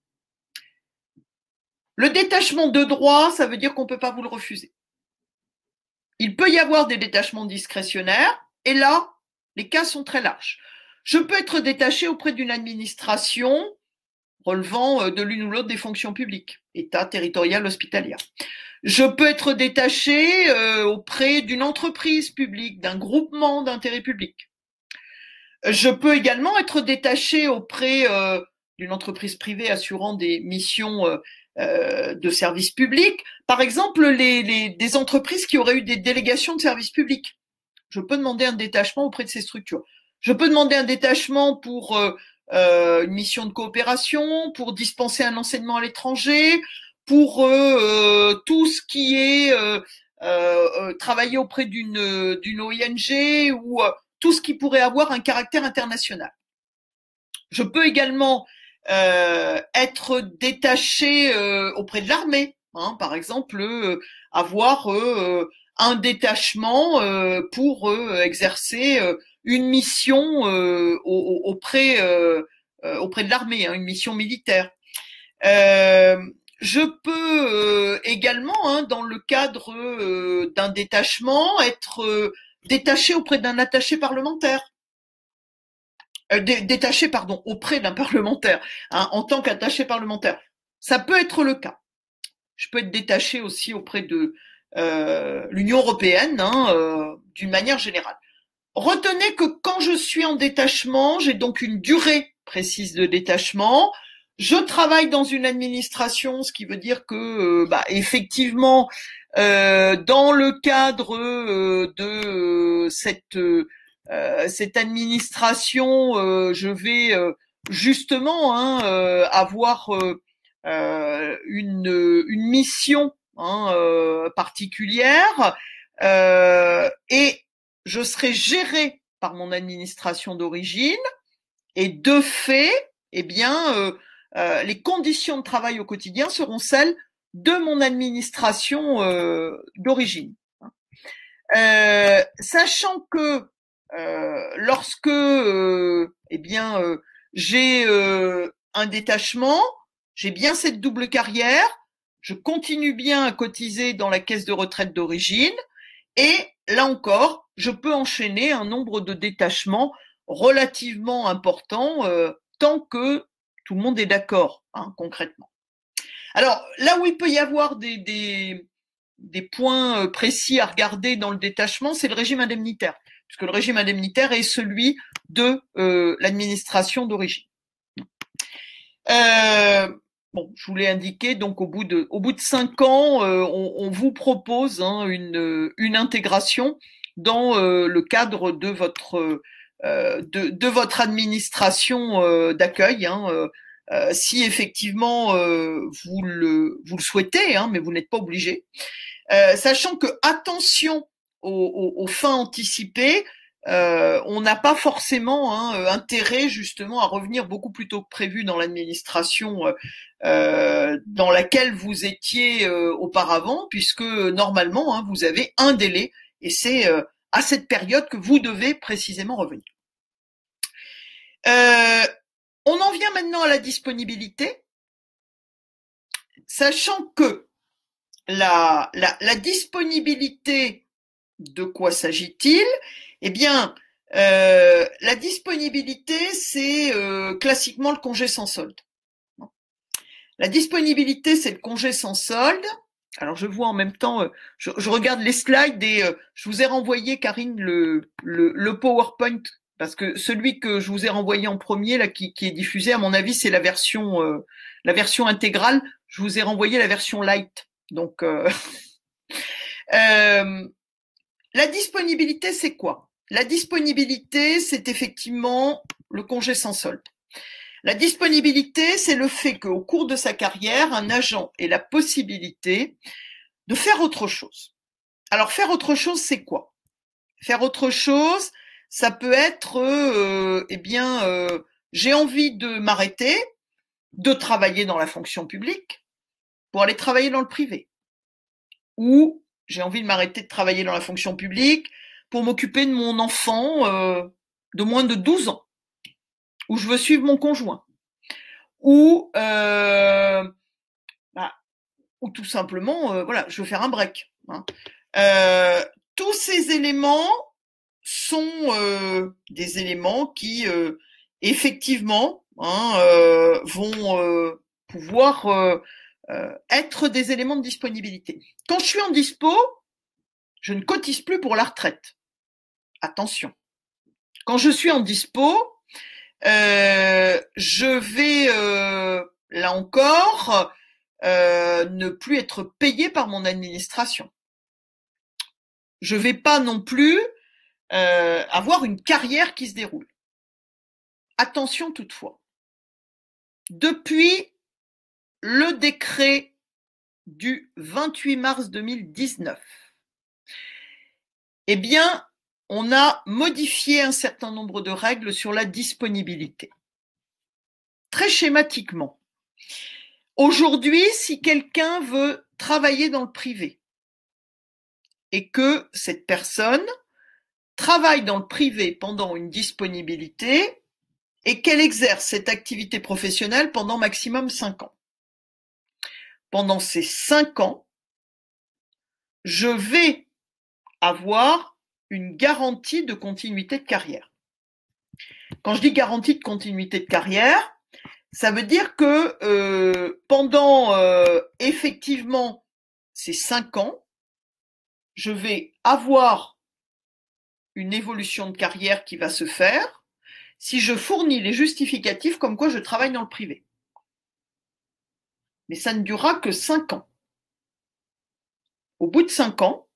Le détachement de droit, ça veut dire qu'on ne peut pas vous le refuser. Il peut y avoir des détachements discrétionnaires, et là, les cas sont très larges. Je peux être détaché auprès d'une administration relevant de l'une ou l'autre des fonctions publiques, État, territorial, hospitalière. Je peux être détaché auprès d'une entreprise publique, d'un groupement d'intérêt public. Je peux également être détaché auprès d'une entreprise privée assurant des missions de service public. Par exemple, des entreprises qui auraient eu des délégations de service public. Je peux demander un détachement auprès de ces structures. Je peux demander un détachement pour une mission de coopération, pour dispenser un enseignement à l'étranger, pour tout ce qui est travailler auprès d'une ONG ou tout ce qui pourrait avoir un caractère international. Je peux également être détaché auprès de l'armée, hein, par exemple avoir un détachement pour exercer une mission auprès de l'armée, hein, une mission militaire. Je peux également, hein, dans le cadre d'un détachement, être détaché auprès d'un attaché parlementaire. Détaché, pardon, auprès d'un parlementaire, hein, en tant qu'attaché parlementaire. ça peut être le cas. Je peux être détaché aussi auprès de l'Union européenne, d'une manière générale. Retenez que quand je suis en détachement, j'ai donc une durée précise de détachement. Je travaille dans une administration, ce qui veut dire que, effectivement, dans le cadre de cette administration, je vais justement avoir une mission particulière et je serai géré par mon administration d'origine et de fait, eh bien, les conditions de travail au quotidien seront celles de mon administration d'origine. Sachant que lorsque j'ai un détachement, j'ai bien cette double carrière, je continue bien à cotiser dans la caisse de retraite d'origine et là encore, je peux enchaîner un nombre de détachements relativement important tant que tout le monde est d'accord, concrètement. Alors, là où il peut y avoir des points précis à regarder dans le détachement, c'est le régime indemnitaire, puisque le régime indemnitaire est celui de l'administration d'origine. Je vous l'ai indiqué, donc au bout de 5 ans, on vous propose une intégration dans le cadre de votre administration d'accueil, si effectivement vous le souhaitez, mais vous n'êtes pas obligé. Sachant que attention aux fins anticipées, on n'a pas forcément intérêt justement à revenir beaucoup plus tôt que prévu dans l'administration dans laquelle vous étiez auparavant, puisque normalement vous avez un délai et c'est à cette période que vous devez précisément revenir. On en vient maintenant à la disponibilité, sachant que la disponibilité, de quoi s'agit-il? Eh bien, la disponibilité, c'est classiquement le congé sans solde. La disponibilité, c'est le congé sans solde. Alors, je vois en même temps, je regarde les slides et je vous ai renvoyé, Karine, le PowerPoint, parce que celui que je vous ai renvoyé en premier, là, qui est diffusé, à mon avis, c'est la version intégrale. Je vous ai renvoyé la version light. Donc, la disponibilité, c'est quoi? La disponibilité, c'est effectivement le congé sans solde. La disponibilité, c'est le fait qu'au cours de sa carrière, un agent ait la possibilité de faire autre chose. Alors, faire autre chose, c'est quoi? Faire autre chose, ça peut être, j'ai envie de m'arrêter, de travailler dans la fonction publique pour aller travailler dans le privé. Ou j'ai envie de m'arrêter de travailler dans la fonction publique pour m'occuper de mon enfant de moins de 12 ans, où je veux suivre mon conjoint, ou tout simplement, je veux faire un break. Tous ces éléments sont des éléments qui, effectivement, vont pouvoir être des éléments de disponibilité. Quand je suis en dispo, je ne cotise plus pour la retraite. Attention. Quand je suis en dispo, je vais, là encore, ne plus être payé par mon administration. Je ne vais pas non plus avoir une carrière qui se déroule. Attention toutefois. Depuis le décret du 28 mars 2019, eh bien, on a modifié un certain nombre de règles sur la disponibilité. Très schématiquement, aujourd'hui, si quelqu'un veut travailler dans le privé et que cette personne travaille dans le privé pendant une disponibilité et qu'elle exerce cette activité professionnelle pendant maximum 5 ans. Pendant ces 5 ans, je vais avoir une garantie de continuité de carrière. Quand je dis garantie de continuité de carrière, Ça veut dire que pendant effectivement ces 5 ans, je vais avoir une évolution de carrière qui va se faire si je fournis les justificatifs comme quoi je travaille dans le privé. Mais ça ne durera que 5 ans. Au bout de 5 ans,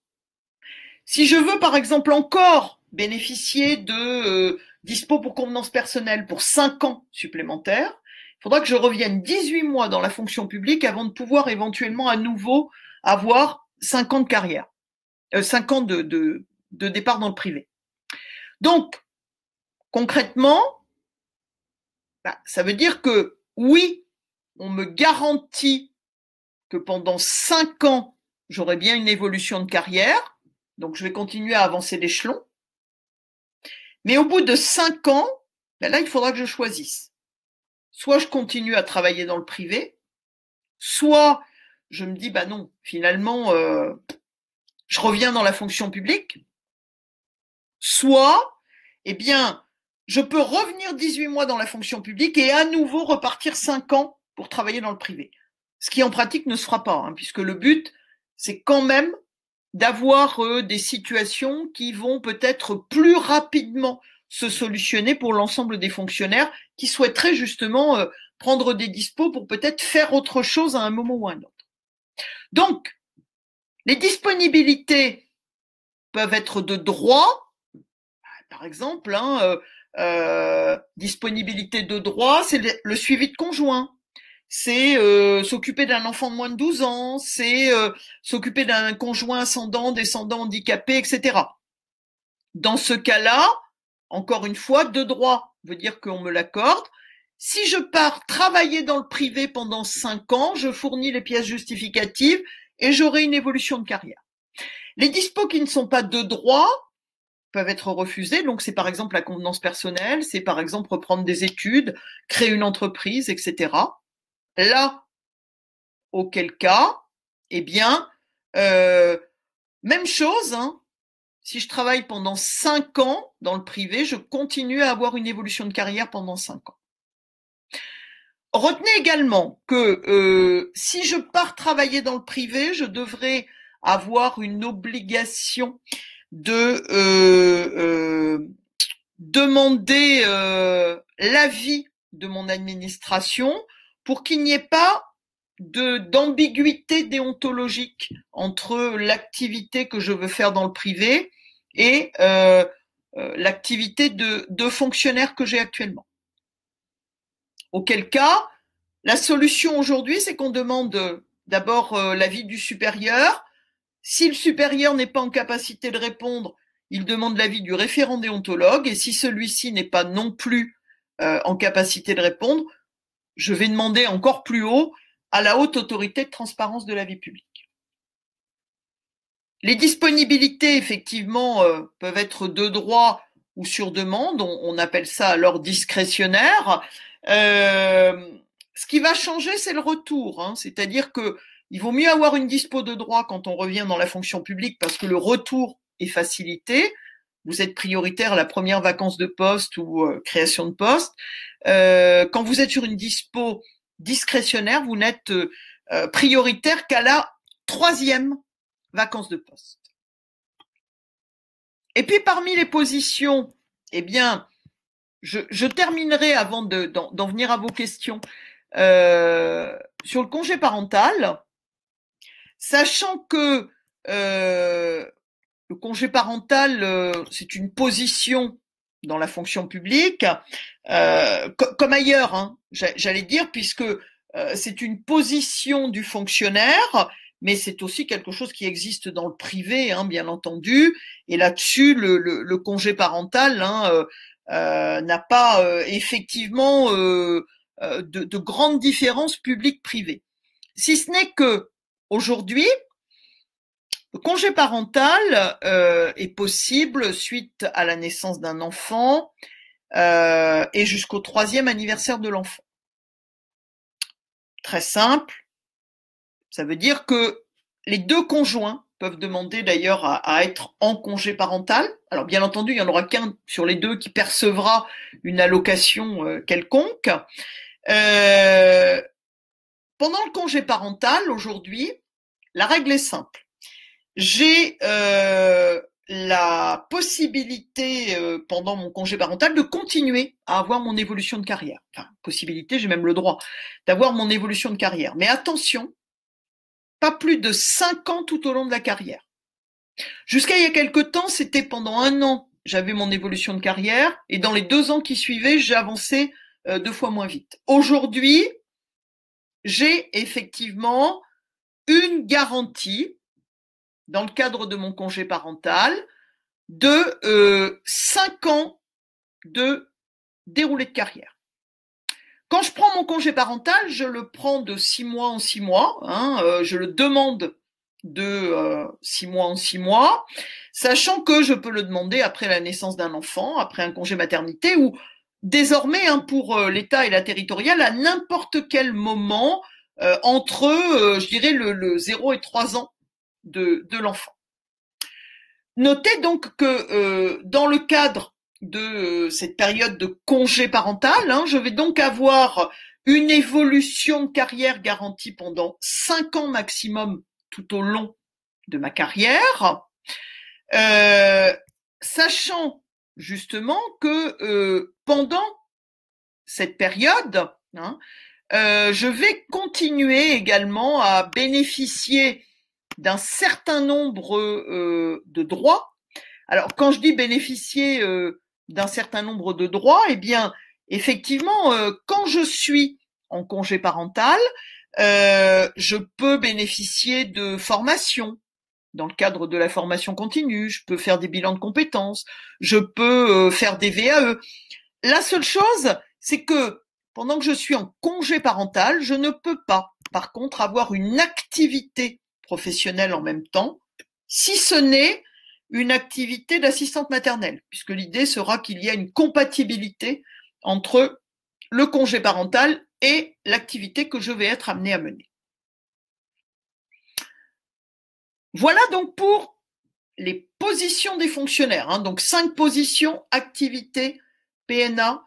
si je veux par exemple encore bénéficier de dispo pour convenance personnelle pour 5 ans supplémentaires, il faudra que je revienne 18 mois dans la fonction publique avant de pouvoir éventuellement à nouveau avoir 5 ans de carrière, 5 ans de départ dans le privé. Donc, concrètement, ça veut dire que oui, on me garantit que pendant 5 ans, j'aurai bien une évolution de carrière, donc je vais continuer à avancer l'échelon. Mais au bout de 5 ans, là, il faudra que je choisisse. Soit je continue à travailler dans le privé, soit je me dis, non, finalement, je reviens dans la fonction publique, soit, je peux revenir 18 mois dans la fonction publique et à nouveau repartir 5 ans pour travailler dans le privé. Ce qui en pratique ne se fera pas, puisque le but, c'est quand même d'avoir des situations qui vont peut-être plus rapidement se solutionner pour l'ensemble des fonctionnaires qui souhaiteraient justement prendre des dispos pour peut-être faire autre chose à un moment ou à un autre. Donc, les disponibilités peuvent être de droit, par exemple, disponibilité de droit, c'est le suivi de conjoint. C'est s'occuper d'un enfant de moins de 12 ans, c'est s'occuper d'un conjoint ascendant, descendant, handicapé, etc. Dans ce cas-là, encore une fois, de droit veut dire qu'on me l'accorde. Si je pars travailler dans le privé pendant 5 ans, je fournis les pièces justificatives et j'aurai une évolution de carrière. Les dispos qui ne sont pas de droit peuvent être refusés, donc c'est par exemple la convenance personnelle, c'est par exemple reprendre des études, créer une entreprise, etc. Là, auquel cas, même chose, si je travaille pendant 5 ans dans le privé, je continue à avoir une évolution de carrière pendant 5 ans. Retenez également que si je pars travailler dans le privé, je devrais avoir une obligation de demander l'avis de mon administration pour qu'il n'y ait pas d'ambiguïté déontologique entre l'activité que je veux faire dans le privé et l'activité de fonctionnaire que j'ai actuellement. Auquel cas, la solution aujourd'hui, c'est qu'on demande d'abord l'avis du supérieur. Si le supérieur n'est pas en capacité de répondre, il demande l'avis du référent déontologue. Et si celui-ci n'est pas non plus en capacité de répondre, je vais demander encore plus haut à la haute autorité de transparence de la vie publique. Les disponibilités, effectivement, peuvent être de droit ou sur demande. On appelle ça alors discrétionnaire. Ce qui va changer, c'est le retour. C'est-à-dire que il vaut mieux avoir une dispo de droit quand on revient dans la fonction publique parce que le retour est facilité. Vous êtes prioritaire à la première vacance de poste ou création de poste. Quand vous êtes sur une dispo discrétionnaire, vous n'êtes prioritaire qu'à la 3e vacance de poste. Et puis parmi les positions, je terminerai avant d'en venir à vos questions sur le congé parental, sachant que le congé parental, c'est une position dans la fonction publique, comme ailleurs, j'allais dire, puisque c'est une position du fonctionnaire, mais c'est aussi quelque chose qui existe dans le privé, bien entendu. Et là-dessus, le congé parental n'a pas effectivement de grandes différences publiques-privées. Si ce n'est que aujourd'hui, le congé parental est possible suite à la naissance d'un enfant et jusqu'au 3e anniversaire de l'enfant. Très simple, ça veut dire que les 2 conjoints peuvent demander d'ailleurs à être en congé parental. Alors bien entendu, il n'y en aura qu'un sur les 2 qui percevra une allocation quelconque. Pendant le congé parental, aujourd'hui, la règle est simple. J'ai la possibilité, pendant mon congé parental, de continuer à avoir mon évolution de carrière. Enfin, possibilité, j'ai même le droit d'avoir mon évolution de carrière. Mais attention, pas plus de 5 ans tout au long de la carrière. Jusqu'à il y a quelque temps, c'était pendant 1 an, j'avais mon évolution de carrière, et dans les 2 ans qui suivaient, j'ai avancé 2 fois moins vite. Aujourd'hui, j'ai effectivement une garantie, dans le cadre de mon congé parental, de 5 ans de déroulé de carrière. Quand je prends mon congé parental, je le prends de 6 mois en 6 mois, je le demande de 6 mois en 6 mois, sachant que je peux le demander après la naissance d'un enfant, après un congé maternité, ou désormais, pour l'État et la territoriale, à n'importe quel moment entre, je dirais, le 0 et 3 ans de l'enfant. Notez donc que dans le cadre de cette période de congé parental, je vais donc avoir une évolution de carrière garantie pendant 5 ans maximum tout au long de ma carrière, sachant justement que pendant cette période, je vais continuer également à bénéficier d'un certain nombre de droits. Alors, quand je dis bénéficier d'un certain nombre de droits, eh bien, effectivement, quand je suis en congé parental, je peux bénéficier de formations dans le cadre de la formation continue, je peux faire des bilans de compétences, je peux faire des VAE. La seule chose, c'est que pendant que je suis en congé parental, je ne peux pas, par contre, avoir une activité professionnelle en même temps, si ce n'est une activité d'assistante maternelle, puisque l'idée sera qu'il y a une compatibilité entre le congé parental et l'activité que je vais être amenée à mener. Voilà donc pour les positions des fonctionnaires. Donc 5 positions: activité, PNA,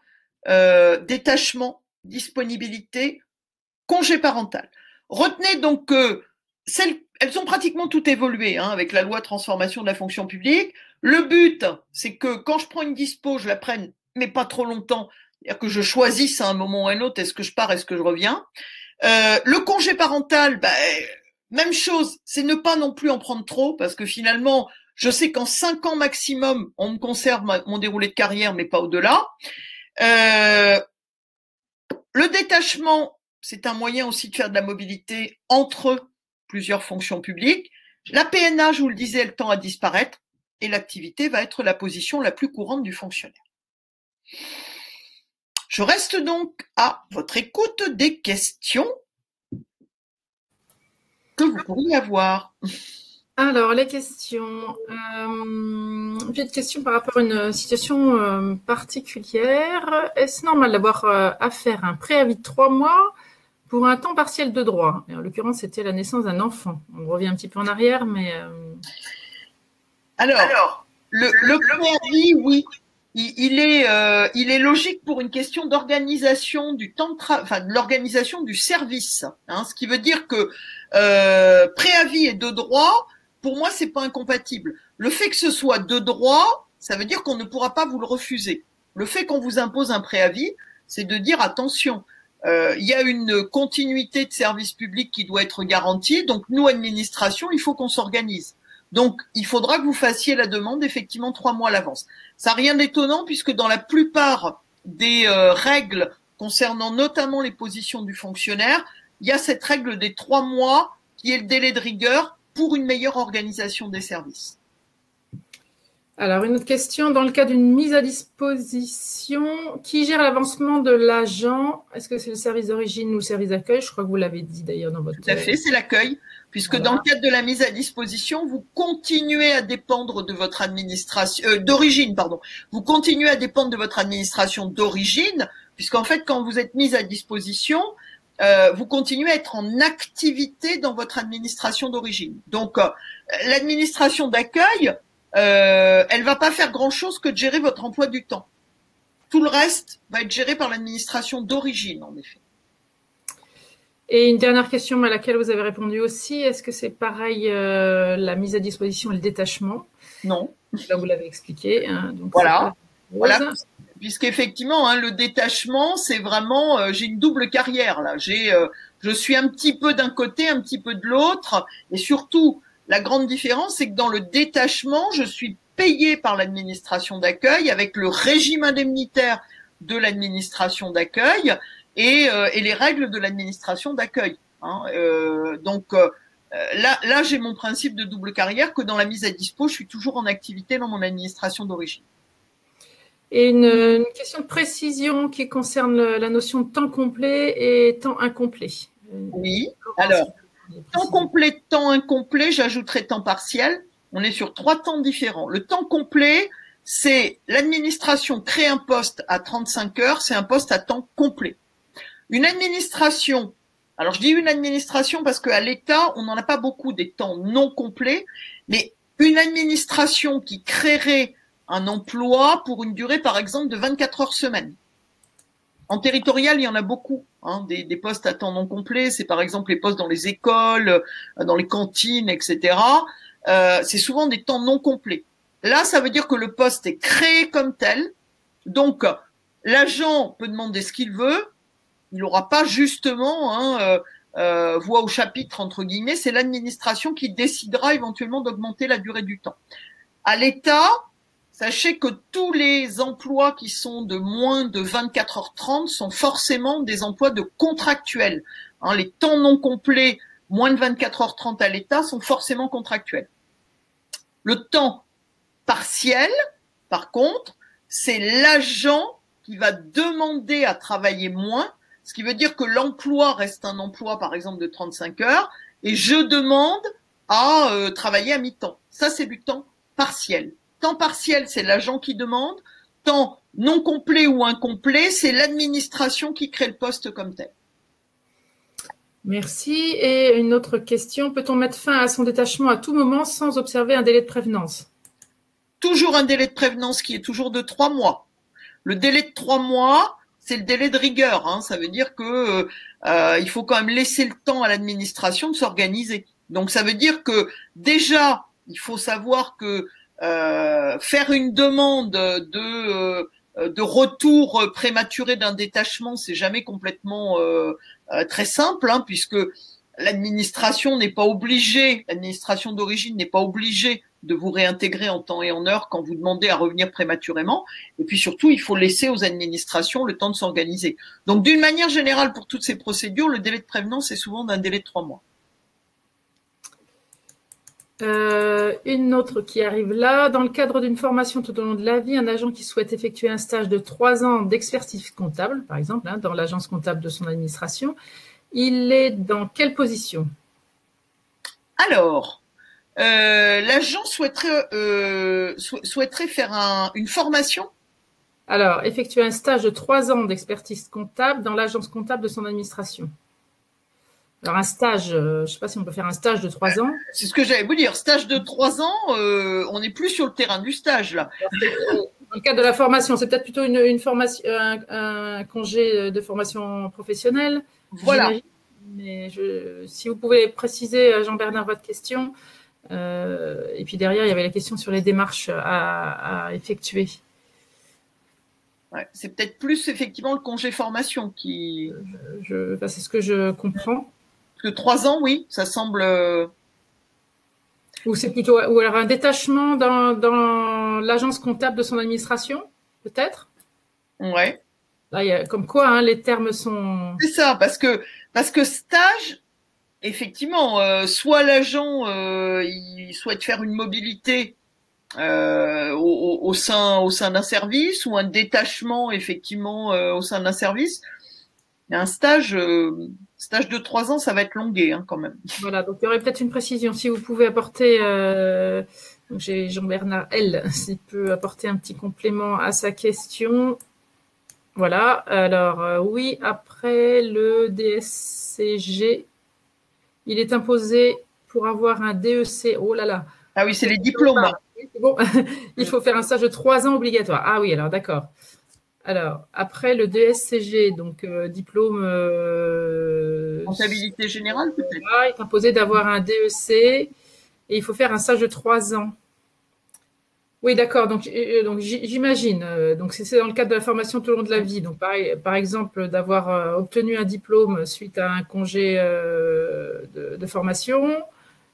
détachement, disponibilité, congé parental. Retenez donc que elles ont pratiquement toutes évolué avec la loi de transformation de la fonction publique. Le but, c'est que quand je prends une dispo, je la prenne, mais pas trop longtemps, c'est-à-dire que je choisisse à un moment ou à un autre, est-ce que je pars, est-ce que je reviens. Le congé parental, même chose, c'est ne pas non plus en prendre trop, parce que finalement, je sais qu'en 5 ans maximum, on me conserve mon déroulé de carrière, mais pas au-delà. Le détachement, c'est un moyen aussi de faire de la mobilité entre plusieurs fonctions publiques. La PNA, je vous le disais, elle tend à disparaître, et l'activité va être la position la plus courante du fonctionnaire. Je reste donc à votre écoute des questions que vous pourriez avoir. Alors, les questions. J'ai une question par rapport à une situation particulière. Est-ce normal d'avoir à faire un préavis de 3 mois pour un temps partiel de droit? Et en l'occurrence, c'était la naissance d'un enfant. On revient un petit peu en arrière, mais... Alors, le préavis, oui, il est logique pour une question d'organisation du temps de travail, enfin de l'organisation du service. Ce qui veut dire que préavis et de droit, pour moi, c'est pas incompatible. Le fait que ce soit de droit, ça veut dire qu'on ne pourra pas vous le refuser. Le fait qu'on vous impose un préavis, c'est de dire attention, il y a une continuité de service public qui doit être garantie, donc nous, administration, il faut qu'on s'organise. Donc, il faudra que vous fassiez la demande effectivement 3 mois à l'avance. Ça n'a rien d'étonnant puisque dans la plupart des règles concernant notamment les positions du fonctionnaire, il y a cette règle des 3 mois qui est le délai de rigueur pour une meilleure organisation des services. Alors, une autre question. Dans le cas d'une mise à disposition, qui gère l'avancement de l'agent? Est-ce que c'est le service d'origine ou le service d'accueil? Je crois que vous l'avez dit d'ailleurs dans votre... Tout à fait, c'est l'accueil, puisque voilà. Dans le cadre de la mise à disposition, vous continuez à dépendre de votre administration d'origine, pardon. Vous continuez à dépendre de votre administration d'origine, puisqu'en fait, quand vous êtes mise à disposition, vous continuez à être en activité dans votre administration d'origine. Donc, l'administration d'accueil, elle va pas faire grand-chose que de gérer votre emploi du temps. Tout le reste va être géré par l'administration d'origine, en effet. Et une dernière question à laquelle vous avez répondu aussi, est-ce que c'est pareil la mise à disposition et le détachement? Non. Là, vous l'avez expliqué, hein, donc Voilà. Voilà. chose. Puisqu'effectivement, hein, le détachement, c'est vraiment, j'ai une double carrière là. Je suis un petit peu d'un côté, un petit peu de l'autre, et surtout, la grande différence, c'est que dans le détachement, je suis payé par l'administration d'accueil avec le régime indemnitaire de l'administration d'accueil et les règles de l'administration d'accueil. Hein. Là, j'ai mon principe de double carrière que dans la mise à dispo, je suis toujours en activité dans mon administration d'origine. Et une question de précision qui concerne la notion de temps complet et temps incomplet. Oui, alors, temps complet, temps incomplet, j'ajouterai temps partiel. On est sur 3 temps différents. Le temps complet, c'est l'administration crée un poste à 35 heures, c'est un poste à temps complet. Une administration, alors je dis une administration parce qu'à l'État, on n'en a pas beaucoup des temps non complets, mais une administration qui créerait un emploi pour une durée, par exemple, de 24 heures semaine. En territorial, il y en a beaucoup, hein, des postes à temps non complet. C'est par exemple les postes dans les écoles, dans les cantines, etc. C'est souvent des temps non complets. Là, ça veut dire que le poste est créé comme tel. Donc, l'agent peut demander ce qu'il veut. Il n'aura pas justement voix au chapitre, entre guillemets. C'est l'administration qui décidera éventuellement d'augmenter la durée du temps. À l'État, sachez que tous les emplois qui sont de moins de 24h30 sont forcément des emplois de contractuels. Hein, les temps non complets, moins de 24h30 à l'État, sont forcément contractuels. Le temps partiel, par contre, c'est l'agent qui va demander à travailler moins, ce qui veut dire que l'emploi reste un emploi, par exemple, de 35 heures, et je demande à travailler à mi-temps. Ça, c'est du temps partiel. Temps partiel, c'est l'agent qui demande. Temps non complet ou incomplet, c'est l'administration qui crée le poste comme tel. Merci. Et une autre question, peut-on mettre fin à son détachement à tout moment sans observer un délai de prévenance? Toujours un délai de prévenance qui est toujours de 3 mois. Le délai de 3 mois, c'est le délai de rigueur. Hein. Ça veut dire que il faut quand même laisser le temps à l'administration de s'organiser. Donc ça veut dire que déjà, il faut savoir que faire une demande de retour prématuré d'un détachement, c'est jamais complètement très simple, hein, puisque l'administration n'est pas obligée, l'administration d'origine n'est pas obligée de vous réintégrer en temps et en heure quand vous demandez à revenir prématurément. Et puis surtout, il faut laisser aux administrations le temps de s'organiser. Donc d'une manière générale, pour toutes ces procédures, le délai de prévenance est souvent d'un délai de 3 mois. Une autre qui arrive là. Dans le cadre d'une formation tout au long de la vie, un agent qui souhaite effectuer un stage de 3 ans d'expertise comptable, par exemple, hein, dans l'agence comptable de son administration, il est dans quelle position? Alors, l'agent souhaiterait faire une formation. Alors, effectuer un stage de 3 ans d'expertise comptable dans l'agence comptable de son administration. Alors, un stage, je ne sais pas si on peut faire un stage de 3 ans. C'est ce que j'allais vous dire. Stage de 3 ans, on n'est plus sur le terrain du stage, là. Dans le cadre de la formation, c'est peut-être plutôt une formation, un congé de formation professionnelle. Voilà. Mais si vous pouvez préciser, Jean-Bernard, votre question. Et puis derrière, il y avait la question sur les démarches à effectuer. Ouais, c'est peut-être plus effectivement le congé formation qui. C'est ce que je comprends. Parce que 3 ans, oui, ça semble. Ou c'est plutôt, ou alors un détachement dans l'agence comptable de son administration, peut-être. Ouais. Là, il y a, comme quoi, hein, les termes sont. C'est ça, parce que stage, effectivement, soit l'agent il souhaite faire une mobilité au sein d'un service, ou un détachement effectivement au sein d'un service. Mais un stage de 3 ans, ça va être longué, hein, quand même. Voilà, donc il y aurait peut-être une précision. Si vous pouvez apporter, donc j'ai Jean-Bernard L, s'il peut apporter un petit complément à sa question. Voilà, alors oui, après le DSCG, il est imposé pour avoir un DEC. Oh là là. Ah oui, c'est les diplômes. Bon, il faut faire un stage de 3 ans obligatoire. Ah oui, alors d'accord. Alors, après le DSCG, donc diplôme… Comptabilité générale, peut-être. Il est imposé d'avoir un DEC et il faut faire un stage de 3 ans. Oui, d'accord. Donc j'imagine. Donc, c'est dans le cadre de la formation tout au long de la vie. Donc, par exemple, d'avoir obtenu un diplôme suite à un congé de formation.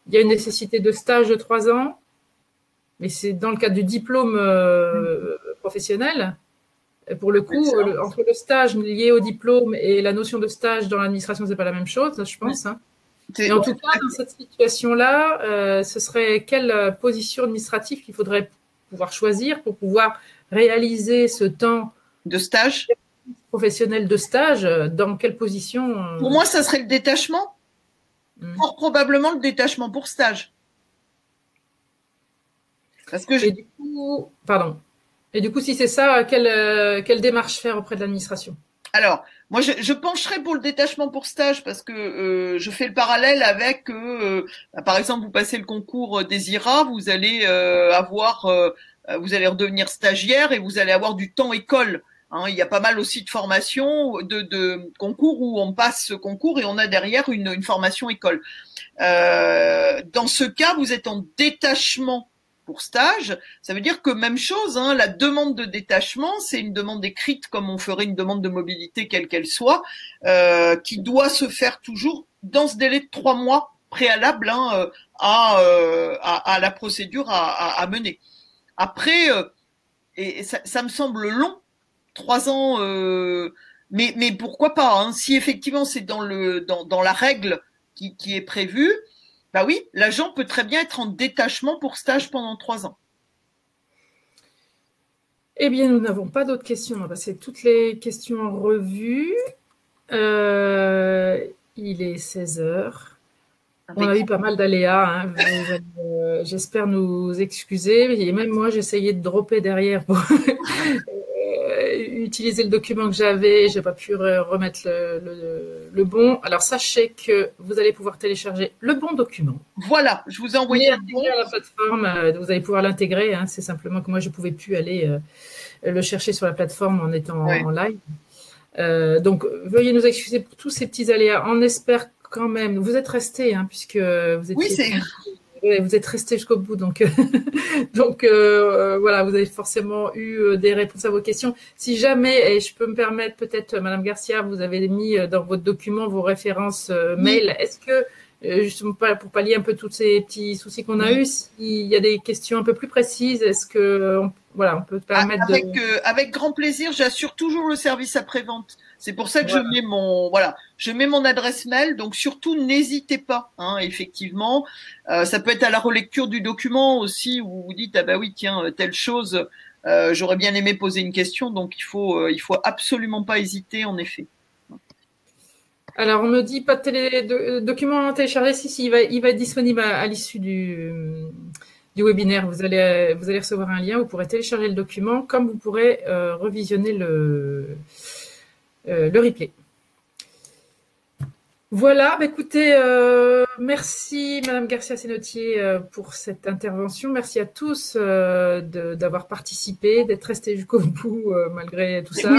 Il y a une nécessité de stage de 3 ans, mais c'est dans le cadre du diplôme professionnel. Pour le coup, entre le stage lié au diplôme et la notion de stage dans l'administration, c'est pas la même chose, je pense. Hein. Et en tout cas, dans cette situation-là, ce serait quelle position administrative qu'il faudrait pouvoir choisir pour pouvoir réaliser ce temps de stage professionnel de stage. Dans quelle position Pour moi, ça serait le détachement. Fort probablement le détachement pour stage. Parce que Et du coup, pardon. Et du coup, si c'est ça, quelle démarche faire auprès de l'administration? Alors, moi, je pencherais pour le détachement pour stage parce que je fais le parallèle avec, par exemple, vous passez le concours des IRA, vous allez vous allez redevenir stagiaire et vous allez avoir du temps école. Hein, il y a pas mal aussi de formations, de concours où on passe ce concours et on a derrière une formation école. Dans ce cas, vous êtes en détachement pour stage, ça veut dire que même chose, hein, la demande de détachement, c'est une demande écrite comme on ferait une demande de mobilité quelle qu'elle soit, qui doit se faire toujours dans ce délai de 3 mois préalable hein, à la procédure à mener. Après, et ça me semble long, 3 ans, mais pourquoi pas hein, si effectivement c'est dans la règle qui est prévue. Bah oui, l'agent peut très bien être en détachement pour stage pendant 3 ans. Eh bien, nous n'avons pas d'autres questions. On va passer toutes les questions en revue. Il est 16 heures. On a eu pas mal d'aléas. Hein. J'espère nous excuser. Et même moi, j'essayais de dropper derrière pour utiliser le document que j'avais. Je n'ai pas pu remettre le bon. Alors, sachez que vous allez pouvoir télécharger le bon document. Voilà, je vous ai envoyé un bon. À la plateforme. Vous allez pouvoir l'intégrer. Hein. C'est simplement que moi, je ne pouvais plus aller le chercher sur la plateforme en étant en live. Donc, veuillez nous excuser pour tous ces petits aléas. On espère quand même. Vous êtes restés, hein, puisque vous étiez. Oui, vous êtes restés jusqu'au bout, donc voilà, vous avez forcément eu des réponses à vos questions. Si jamais, et je peux me permettre peut-être, Madame Garcia, vous avez mis dans votre document vos références mail. Est-ce que justement pour pallier un peu tous ces petits soucis qu'on a eus, s'il y a des questions un peu plus précises, est-ce que on peut permettre avec grand plaisir, j'assure toujours le service après-vente. C'est pour ça que je mets mon adresse mail. Donc surtout n'hésitez pas. Hein, effectivement, ça peut être à la relecture du document aussi où vous dites ah bah oui tiens telle chose. J'aurais bien aimé poser une question. Donc il faut absolument pas hésiter en effet. Alors on me dit pas de document téléchargé. Si il va être disponible à l'issue du webinaire, vous allez recevoir un lien, vous pourrez télécharger le document, comme vous pourrez revisionner le replay. Voilà, écoutez, merci Madame Garcia-Sénotier pour cette intervention. Merci à tous d'avoir participé, d'être restés jusqu'au bout malgré tout ça.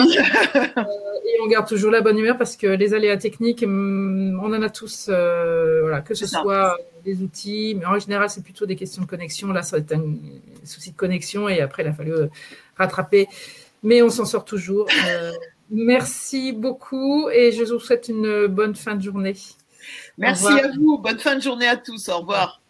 Et on garde toujours la bonne humeur parce que les aléas techniques, on en a tous, que ce soit des outils, mais en général, c'est plutôt des questions de connexion. Là, ça va être un souci de connexion et après, il a fallu rattraper. Mais on s'en sort toujours. Merci beaucoup et je vous souhaite une bonne fin de journée. Merci à vous. Bonne fin de journée à tous. Au revoir.